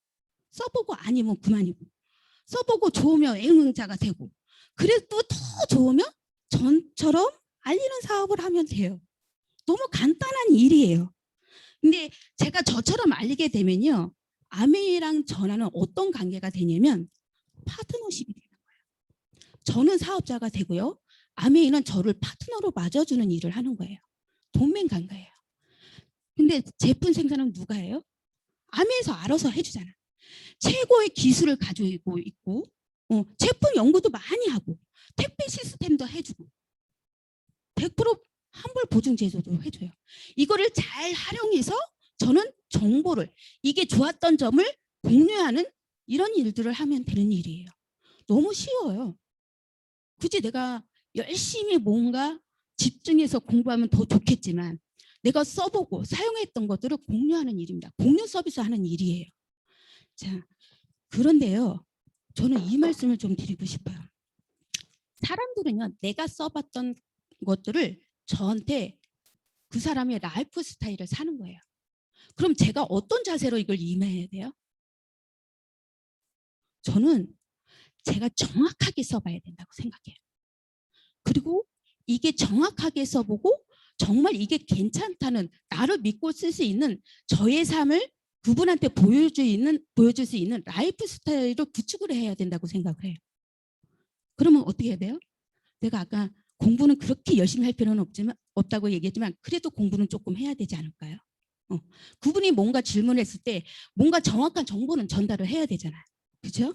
써보고 아니면 그만이고, 써보고 좋으면 애용자가 되고, 그래도 더 좋으면 전처럼 알리는 사업을 하면 돼요. 너무 간단한 일이에요. 근데 제가 저처럼 알리게 되면요. 아메이랑 전화는 어떤 관계가 되냐면 파트너십이 되는 거예요. 저는 사업자가 되고요. 아메이는 저를 파트너로 맞아주는 일을 하는 거예요. 동맹 관계예요. 근데 제품 생산은 누가 해요? 아메이에서 알아서 해주잖아. 최고의 기술을 가지고 있고 제품 연구도 많이 하고 택배 시스템도 해주고 100% 환불 보증 제조도 해줘요. 이거를 잘 활용해서 저는 정보를 이게 좋았던 점을 공유하는 이런 일들을 하면 되는 일이에요. 너무 쉬워요. 굳이 내가 열심히 뭔가 집중해서 공부하면 더 좋겠지만 내가 써보고 사용했던 것들을 공유하는 일입니다. 공유 서비스 하는 일이에요. 자, 그런데요. 저는 이 말씀을 좀 드리고 싶어요. 사람들은요. 내가 써봤던 것들을 저한테 그 사람의 라이프 스타일을 사는 거예요. 그럼 제가 어떤 자세로 이걸 임해야 돼요? 저는 제가 정확하게 써봐야 된다고 생각해요. 그리고 이게 정확하게 써보고 정말 이게 괜찮다는 나를 믿고 쓸 수 있는 저의 삶을 그분한테 보여줄 수 있는 라이프 스타일을 구축을 해야 된다고 생각을 해요. 그러면 어떻게 해야 돼요? 내가 아까 공부는 그렇게 열심히 할 필요는 없다고 얘기했지만 그래도 공부는 조금 해야 되지 않을까요? 그분이 뭔가 질문했을 때 뭔가 정확한 정보는 전달을 해야 되잖아요. 그렇죠?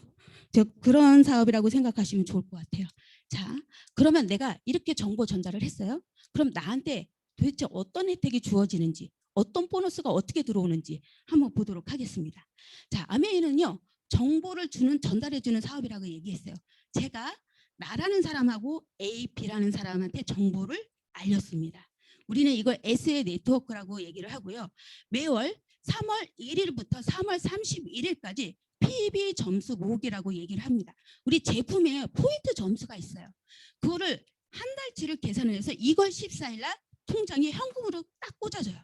그런 사업이라고 생각하시면 좋을 것 같아요. 자, 그러면 내가 이렇게 정보 전달을 했어요. 그럼 나한테 도대체 어떤 혜택이 주어지는지 어떤 보너스가 어떻게 들어오는지 한번 보도록 하겠습니다. 자, 아메이는요. 정보를 전달해 주는 사업이라고 얘기했어요. 제가 나라는 사람하고 A, B라는 사람한테 정보를 알렸습니다. 우리는 이걸 S의 네트워크라고 얘기를 하고요. 매월 3월 1일부터 3월 31일까지 PB 점수 모으기라고 얘기를 합니다. 우리 제품에 포인트 점수가 있어요. 그거를 한 달치를 계산을 해서 2월 14일 날 통장에 현금으로 딱 꽂아줘요.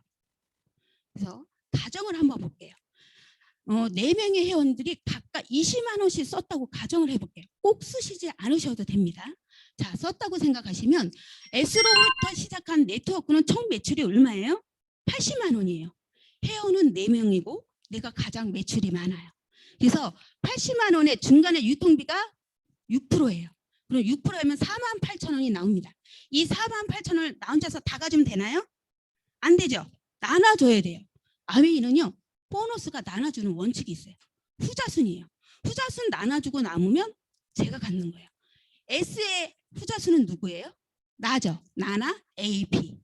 그래서 가정을 한번 볼게요. 4명의 회원들이 각각 20만 원씩 썼다고 가정을 해볼게요. 꼭 쓰시지 않으셔도 됩니다. 자, 썼다고 생각하시면 S로부터 시작한 네트워크는 총 매출이 얼마예요? 80만 원이에요. 회원은 4명이고 내가 가장 매출이 많아요. 그래서 80만 원의 중간에 유통비가 6%예요. 그럼 6%하면 4만 8천 원이 나옵니다. 이 4만 8천 원을 나 혼자서 다 가지면 되나요? 안 되죠. 나눠줘야 돼요. 아웨이는요. 보너스가 나눠주는 원칙이 있어요. 후자순이에요. 후자순 나눠주고 남으면 제가 갖는 거예요. S의 후자순은 누구예요? 나죠. 나나 A, B.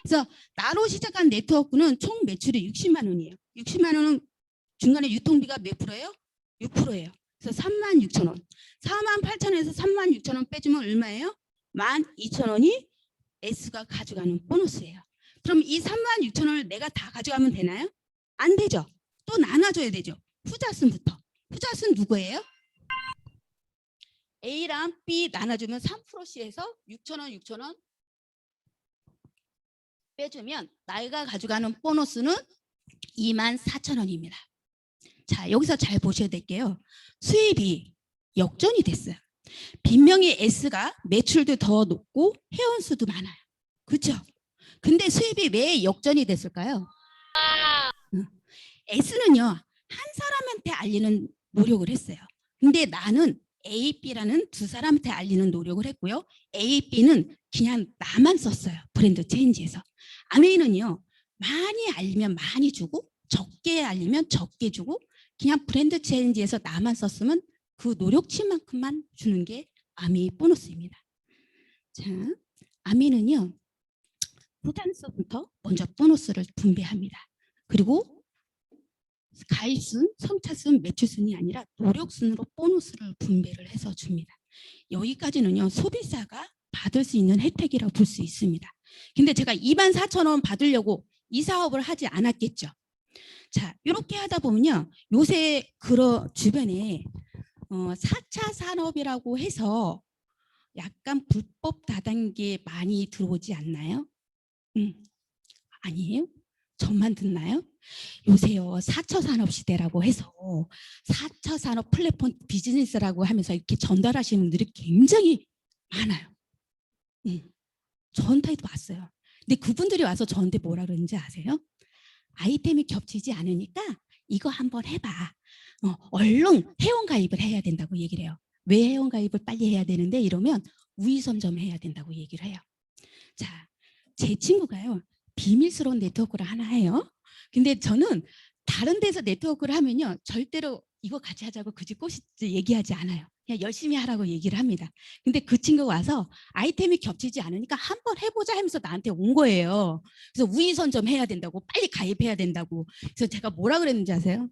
그래서 나로 시작한 네트워크는 총 매출이 60만 원이에요. 60만 원은 중간에 유통비가 몇 프로예요? 6%예요. 그래서 3만 6천 원. 4만 8천 원에서 3만 6천 원 빼주면 얼마예요? 12,000원이 S가 가져가는 보너스예요. 그럼 이 3만 6천 원을 내가 다 가져가면 되나요? 안 되죠. 또 나눠줘야 되죠. 후자순부터. 후자순 누구예요? A랑 B 나눠주면 3%씩해서 6천 원, 6천 원 빼주면 나이가 가져가는 보너스는 2만 4천 원입니다. 자, 여기서 잘 보셔야 될게요. 수입이 역전이 됐어요. 분명히 S가 매출도 더 높고 회원 수도 많아요. 그렇죠? 근데 수입이 왜 역전이 됐을까요? S는요. 한 사람한테 알리는 노력을 했어요. 근데 나는 A, B라는 두 사람한테 알리는 노력을 했고요. A, B는 그냥 나만 썼어요. 브랜드 체인지에서. 아메이는요. 많이 알리면 많이 주고 적게 알리면 적게 주고 그냥 브랜드 체인지에서 나만 썼으면 그 노력치만큼만 주는 게 아메이 보너스입니다. 자, 아메이는요. 후단서부터 먼저 보너스를 분배합니다. 그리고 가입순, 선착순, 매출순이 아니라 노력순으로 보너스를 분배를 해서 줍니다. 여기까지는요. 소비자가 받을 수 있는 혜택이라고 볼 수 있습니다. 근데 제가 2만 4천 원 받으려고 이 사업을 하지 않았겠죠. 자, 이렇게 하다 보면요. 요새 주변에 4차 산업이라고 해서 약간 불법 다단계 많이 들어오지 않나요? 아니에요? 저만 듣나요? 요새요 4차 산업 시대라고 해서 4차 산업 플랫폼 비즈니스라고 하면서 이렇게 전달하시는 분들이 굉장히 많아요. 저한테도 왔어요. 근데 그분들이 와서 저한테 뭐라 그러는지 아세요? 아이템이 겹치지 않으니까 이거 한번 해봐. 얼른 회원가입을 해야 된다고 얘기를 해요. 왜 회원가입을 빨리 해야 되는데 이러면 우위선점 해야 된다고 얘기를 해요. 자, 제 친구가요. 비밀스러운 네트워크를 하나 해요. 근데 저는 다른 데서 네트워크를 하면요. 절대로 이거 같이 하자고 그지꼬시 얘기하지 않아요. 그냥 열심히 하라고 얘기를 합니다. 근데 그 친구가 와서 아이템이 겹치지 않으니까 한번 해보자 하면서 나한테 온 거예요. 그래서 우위선점 해야 된다고, 빨리 가입해야 된다고. 그래서 제가 뭐라 그랬는지 아세요?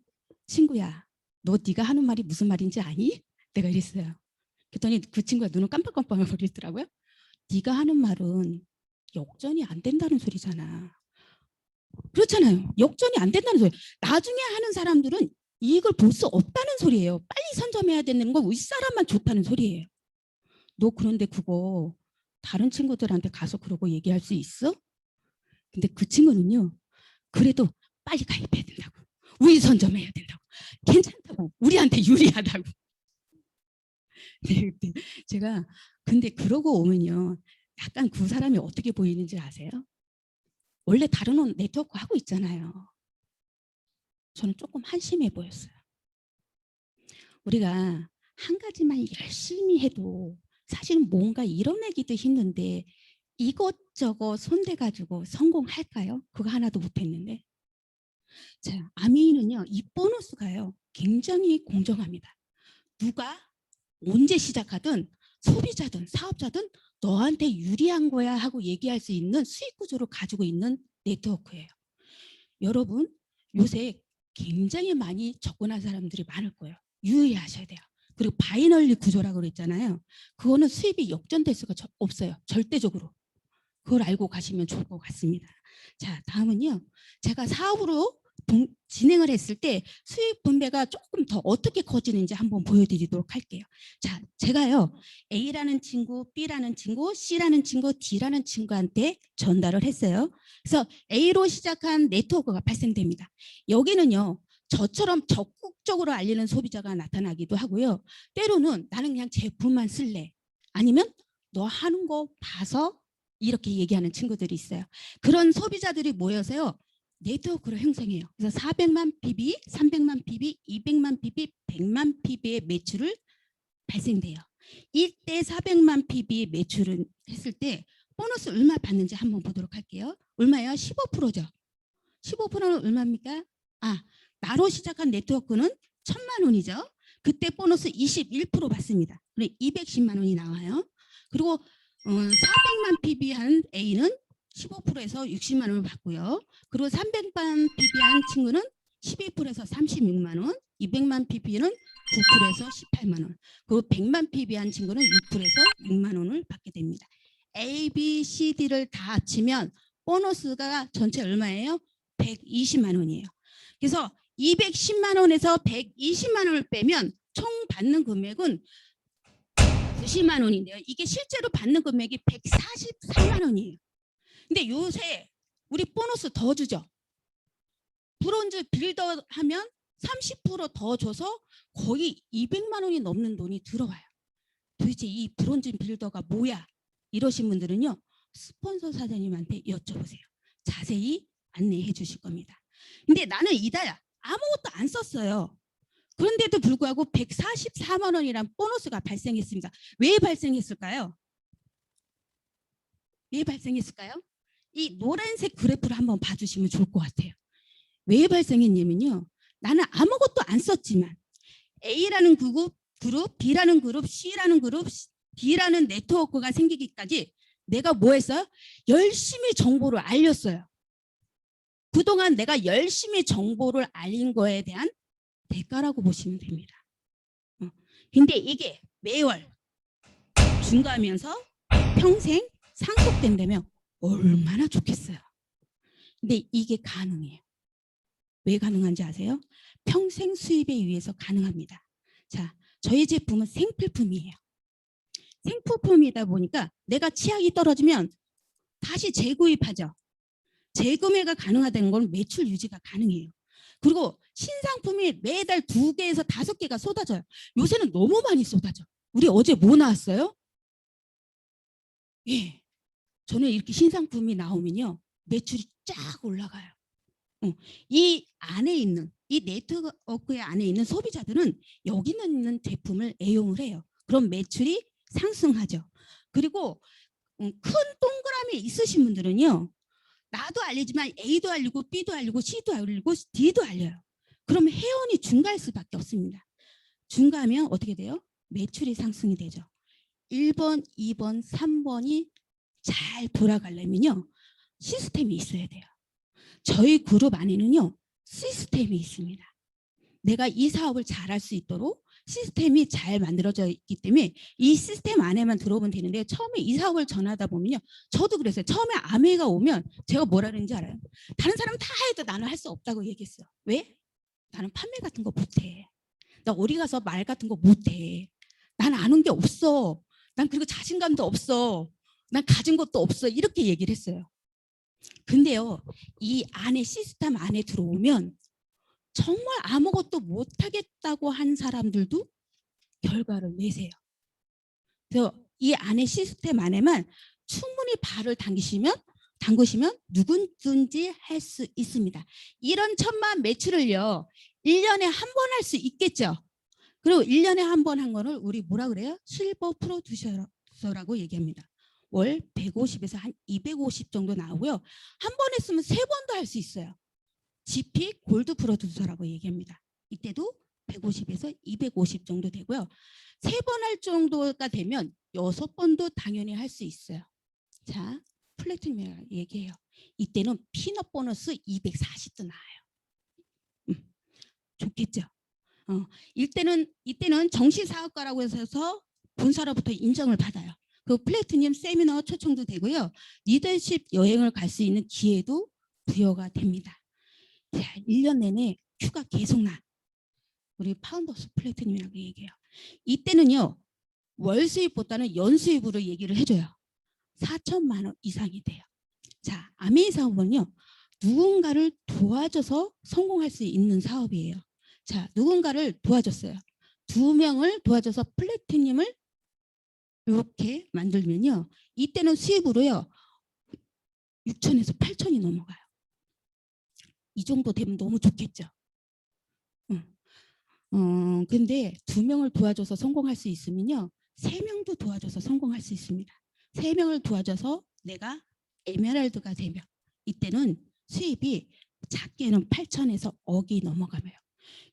친구야, 너 네가 하는 말이 무슨 말인지 아니? 내가 이랬어요. 그랬더니 그 친구가 눈을 깜빡깜빡 버리더라고요. 네가 하는 말은 역전이 안 된다는 소리잖아. 그렇잖아요. 역전이 안 된다는 소리. 나중에 하는 사람들은 이익을 볼 수 없다는 소리예요. 빨리 선점해야 되는 건 윗사람만 좋다는 소리예요. 너 그런데 그거 다른 친구들한테 가서 그러고 얘기할 수 있어? 근데 그 친구는요. 그래도 빨리 가입해야 된다고. 우위 선점해야 된다고. 괜찮다고. 우리한테 유리하다고. 네, 제가 근데 그러고 오면요. 약간 그 사람이 어떻게 보이는지 아세요? 원래 다른 네트워크 하고 있잖아요. 저는 조금 한심해 보였어요. 우리가 한 가지만 열심히 해도 사실 뭔가 이뤄내기도 힘든데 이것저것 손대가지고 성공할까요? 그거 하나도 못했는데. 자, 아미는요. 이 보너스가요. 굉장히 공정합니다. 누가 언제 시작하든 소비자든 사업자든 너한테 유리한 거야 하고 얘기할 수 있는 수익 구조를 가지고 있는 네트워크예요. 여러분 요새 굉장히 많이 접근한 사람들이 많을 거예요. 유의하셔야 돼요. 그리고 바이너리 구조라고 그랬잖아요. 그거는 수입이 역전될 수가 없어요. 절대적으로. 그걸 알고 가시면 좋을 것 같습니다. 자, 다음은요. 제가 사업으로 진행을 했을 때 수익 분배가 조금 더 어떻게 커지는지 한번 보여드리도록 할게요. 자, 제가요. A라는 친구, B라는 친구, C라는 친구, D라는 친구한테 전달을 했어요. 그래서 A로 시작한 네트워크가 발생됩니다. 여기는요. 저처럼 적극적으로 알리는 소비자가 나타나기도 하고요. 때로는 나는 그냥 제품만 쓸래. 아니면 너 하는 거 봐서 이렇게 얘기하는 친구들이 있어요. 그런 소비자들이 모여서요. 네트워크를 형성해요. 그래서 400만 PB, 300만 PB, 200만 PB, 100만 PB의 매출을 발생돼요. 이때 400만 PB 매출을 했을 때 보너스 얼마 받는지 한번 보도록 할게요. 얼마예요? 15%죠. 15%는 얼마입니까? 나로 시작한 네트워크는 1,000만 원이죠. 그때 보너스 21% 받습니다. 그래 210만 원이 나와요. 그리고 400만 PB 한 A는 15%에서 60만 원을 받고요. 그리고 300만 PB 한 친구는 12%에서 36만 원, 200만 PB는 9%에서 18만 원, 그리고 100만 PB 한 친구는 6%에서 6만 원을 받게 됩니다. A, B, C, D를 다 합치면 보너스가 전체 얼마예요? 120만 원이에요. 그래서 210만 원에서 120만 원을 빼면 총 받는 금액은 90만 원인데요. 이게 실제로 받는 금액이 144만 원이에요. 근데 요새 우리 보너스 더 주죠. 브론즈 빌더 하면 30% 더 줘서 거의 200만 원이 넘는 돈이 들어와요. 도대체 이 브론즈 빌더가 뭐야? 이러신 분들은요. 스폰서 사장님한테 여쭤보세요. 자세히 안내해 주실 겁니다. 근데 나는 이달 아무것도 안 썼어요. 그런데도 불구하고 144만 원이란 보너스가 발생했습니다. 왜 발생했을까요? 왜 발생했을까요? 이 노란색 그래프를 한번 봐주시면 좋을 것 같아요. 왜 발생했냐면요. 나는 아무것도 안 썼지만 A라는 그룹, B라는 그룹, C라는 그룹, D라는 네트워크가 생기기까지 내가 뭐 했어요? 열심히 정보를 알렸어요. 그동안 내가 열심히 정보를 알린 거에 대한 대가라고 보시면 됩니다. 근데 이게 매월 증가하면서 평생 상속된다면 얼마나 좋겠어요. 근데 이게 가능해요. 왜 가능한지 아세요? 평생 수입에 의해서 가능합니다. 자, 저희 제품은 생필품이에요. 생필품이다 보니까 내가 치약이 떨어지면 다시 재구입하죠. 재구매가 가능하다는 건 매출 유지가 가능해요. 그리고 신상품이 매달 2개에서 5개가 쏟아져요. 요새는 너무 많이 쏟아져. 우리 어제 뭐 나왔어요? 예, 저는 이렇게 신상품이 나오면요, 매출이 쫙 올라가요. 이 안에 있는 이 네트워크 안에 있는 소비자들은 여기 있는 제품을 애용을 해요. 그럼 매출이 상승하죠. 그리고 큰 동그라미 있으신 분들은요, 나도 알리지만 A도 알리고 B도 알리고 C도 알리고 D도 알려요. 그러면 회원이 증가할 수밖에 없습니다. 증가하면 어떻게 돼요? 매출이 상승이 되죠. 1번, 2번, 3번이 잘 돌아가려면요, 시스템이 있어야 돼요. 저희 그룹 안에는요, 시스템이 있습니다. 내가 이 사업을 잘할 수 있도록 시스템이 잘 만들어져 있기 때문에 이 시스템 안에만 들어오면 되는데, 처음에 이 사업을 전하다 보면요, 저도 그랬어요. 처음에 아메이가 오면 제가 뭐라 그랬는지 알아요? 다른 사람은 다 해도 나는 할 수 없다고 얘기했어요. 왜? 나는 판매 같은 거 못해. 나 어디 가서 말 같은 거 못해. 난 아는 게 없어. 난 그리고 자신감도 없어. 난 가진 것도 없어. 이렇게 얘기를 했어요. 근데요, 이 안에 시스템 안에 들어오면 정말 아무것도 못하겠다고 한 사람들도 결과를 내세요. 그래서 이 안에 시스템 안에만 충분히 발을 담그시면 누구든지 할 수 있습니다. 이런 천만 매출을요, 1년에 한 번 할 수 있겠죠. 그리고 1년에 한 번 한 거를 우리 뭐라 그래요? 실버 프로듀서라고 얘기합니다. 월 150에서 한 250 정도 나오고요. 한 번 했으면 3번도 할 수 있어요. GP 골드 프로듀서라고 얘기합니다. 이때도 150에서 250 정도 되고요. 3번 할 정도가 되면 6번도 당연히 할 수 있어요. 자, 플래티넘이라고 얘기해요. 이때는 피넛 보너스 240도 나와요. 좋겠죠. 이때는 정시 사업가라고 해서 본사로부터 인정을 받아요. 그 플래티넘 세미나 초청도 되고요. 리더십 여행을 갈 수 있는 기회도 부여가 됩니다. 자, 1년 내내 휴가 계속 나. 우리 파운더스 플래티넘이라고 얘기해요. 이때는요, 월 수입보다는 연 수입으로 얘기를 해줘요. 4천만 원 이상이 돼요. 자, 아메이 사업은요, 누군가를 도와줘서 성공할 수 있는 사업이에요. 자, 누군가를 도와줬어요. 2명을 도와줘서 플래티넘을 이렇게 만들면요, 이때는 수입으로요 6천에서 8천이 넘어가요. 이 정도 되면 너무 좋겠죠. 근데 2명을 도와줘서 성공할 수 있으면요, 3명도 도와줘서 성공할 수 있습니다. 3명을 도와줘서 내가 에메랄드가 되면 이때는 수입이 작게는 8천에서 억이 넘어가요.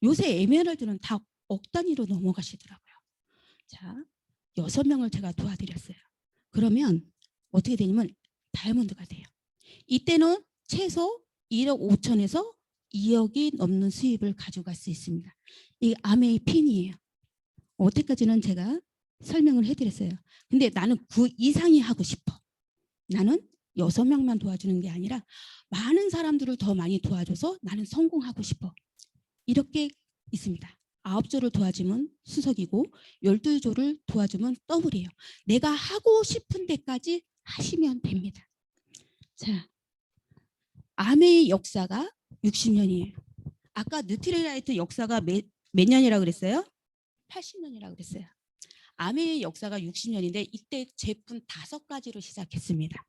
요새 에메랄드는 다 억 단위로 넘어가시더라고요. 자, 6명을 제가 도와드렸어요. 그러면 어떻게 되냐면 다이아몬드가 돼요. 이때는 최소 1억 5천에서 2억이 넘는 수입을 가져갈 수 있습니다. 이 아메이 핀이에요. 어때까지는 제가 설명을 해드렸어요. 근데 나는 그 이상이 하고 싶어. 나는 6명만 도와주는 게 아니라 많은 사람들을 더 많이 도와줘서 나는 성공하고 싶어. 이렇게 있습니다. 9조를 도와주면 수석이고 12조를 도와주면 더블이에요. 내가 하고 싶은 데까지 하시면 됩니다. 자, 아메이 역사가 60년이에요. 아까 뉴트리라이트 역사가 몇 년이라고 그랬어요? 80년이라고 그랬어요. 아메이 역사가 60년인데 이때 제품 5가지로 시작했습니다.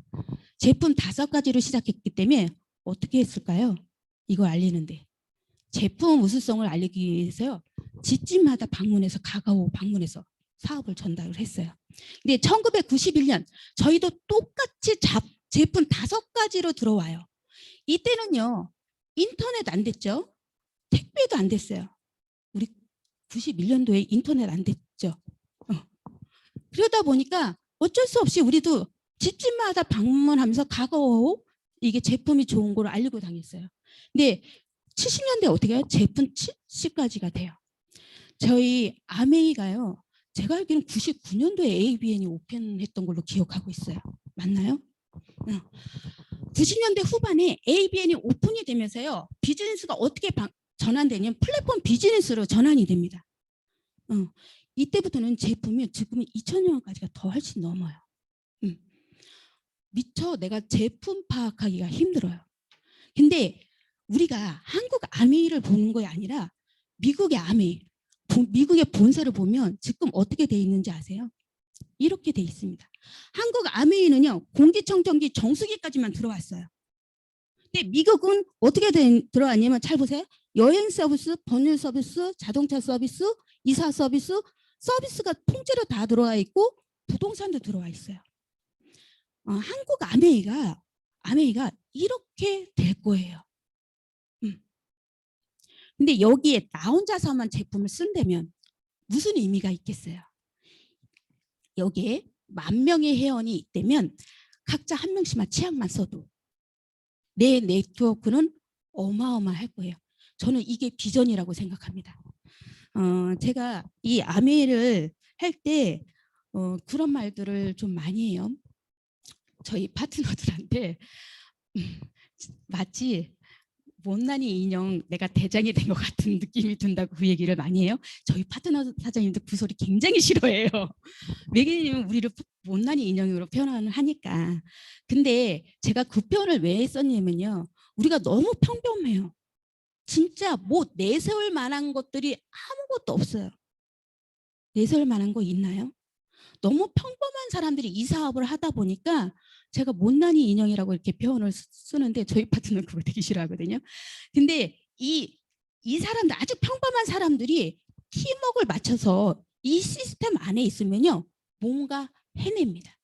제품 5가지로 시작했기 때문에 어떻게 했을까요? 이거 알리는데. 제품 우수성을 알리기 위해서요, 집집마다 방문해서 가가오 방문해서 사업을 전달을 했어요. 근데 1991년 저희도 똑같이 제품 5가지로 들어와요. 이때는요, 인터넷 안 됐죠. 택배도 안 됐어요. 우리 91년도에 인터넷 안 됐죠. 그러다 보니까 어쩔 수 없이 우리도 집집마다 방문하면서 가가오 이게 제품이 좋은 걸 알리고 다녔어요. 근데 70년대 어떻게 해요? 제품 70가지가 돼요. 저희 아메이가요, 제가 알기로는 99년도에 ABN이 오픈했던 걸로 기억하고 있어요. 맞나요? 90년대 후반에 ABN이 오픈이 되면서요, 비즈니스가 어떻게 전환되냐면 플랫폼 비즈니스로 전환이 됩니다. 이때부터는 제품이 지금은 2천여 원까지가 더 훨씬 넘어요. 미처 내가 제품 파악하기가 힘들어요. 근데 우리가 한국 아메이를 보는 게 아니라 미국의 아메이, 미국의 본사를 보면 지금 어떻게 돼 있는지 아세요? 이렇게 돼 있습니다. 한국 아메이는요 공기청정기 정수기까지만 들어왔어요. 근데 미국은 어떻게 들어왔냐면 잘 보세요. 여행 서비스, 번역 서비스, 자동차 서비스, 이사 서비스, 서비스가 통째로 다 들어와 있고 부동산도 들어와 있어요. 한국 아메이가 이렇게 될 거예요. 근데 여기에 나 혼자서만 제품을 쓴다면 무슨 의미가 있겠어요? 여기에 10,000명의 회원이 있다면 각자 한 명씩만 치약만 써도 내 네트워크는 어마어마할 거예요. 저는 이게 비전이라고 생각합니다. 제가 이 아메이를 할 때 그런 말들을 좀 많이 해요. 저희 파트너들한테 마치 못난이 인형 내가 대장이 된 것 같은 느낌이 든다고 그 얘기를 많이 해요. 저희 파트너 사장님도 그 소리 굉장히 싫어해요. 왜냐면 우리를 못난이 인형으로 표현을 하니까. 근데 제가 그 표현을 왜 썼냐면요. 우리가 너무 평범해요. 진짜 뭐 내세울 만한 것들이 아무것도 없어요. 내세울 만한 거 있나요? 너무 평범한 사람들이 이 사업을 하다 보니까 제가 못난이 인형이라고 이렇게 표현을 쓰는데 저희 파트너는 그거 되게 싫어하거든요. 근데 이 사람들 아주 평범한 사람들이 팀워크를 맞춰서 이 시스템 안에 있으면요 뭔가 해냅니다.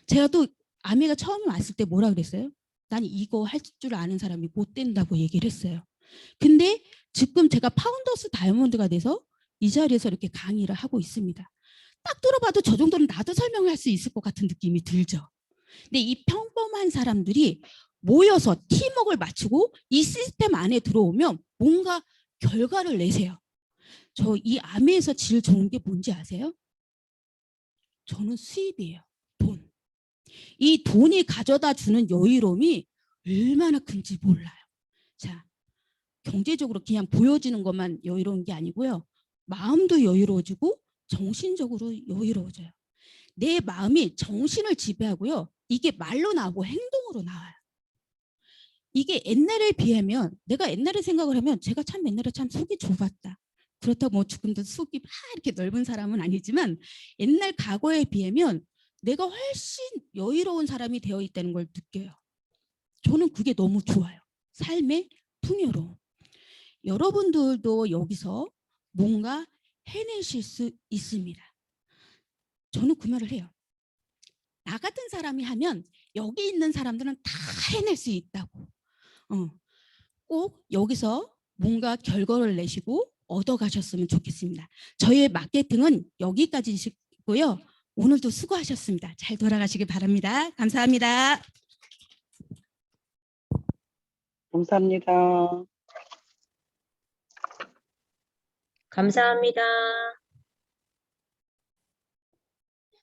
제가 또 아메가 처음에 왔을 때 뭐라 그랬어요? 난 이거 할 줄 아는 사람이 못 된다고 얘기를 했어요. 근데 지금 제가 파운더스 다이아몬드가 돼서 이 자리에서 이렇게 강의를 하고 있습니다. 딱 들어봐도 저 정도는 나도 설명할 수 있을 것 같은 느낌이 들죠. 근데 이 평범한 사람들이 모여서 팀워크를 맞추고 이 시스템 안에 들어오면 뭔가 결과를 내세요. 저 이 아메에서 제일 좋은 게 뭔지 아세요? 저는 수입이에요. 돈. 이 돈이 가져다 주는 여유로움이 얼마나 큰지 몰라요. 자, 경제적으로 그냥 보여지는 것만 여유로운 게 아니고요. 마음도 여유로워지고 정신적으로 여유로워져요. 내 마음이 정신을 지배하고요. 이게 말로 나오고 행동으로 나와요. 이게 옛날에 비하면 내가 옛날에 생각을 하면 제가 참 옛날에 참 속이 좁았다. 그렇다고 뭐 지금도 속이 막 이렇게 넓은 사람은 아니지만 옛날 과거에 비하면 내가 훨씬 여유로운 사람이 되어 있다는 걸 느껴요. 저는 그게 너무 좋아요. 삶의 풍요로움. 여러분들도 여기서 뭔가 해내실 수 있습니다. 저는 그 말을 해요. 나 같은 사람이 하면 여기 있는 사람들은 다 해낼 수 있다고. 꼭 여기서 뭔가 결과를 내시고 얻어가셨으면 좋겠습니다. 저희의 마케팅은 여기까지고요. 오늘도 수고하셨습니다. 잘 돌아가시길 바랍니다. 감사합니다. 감사합니다. 감사합니다.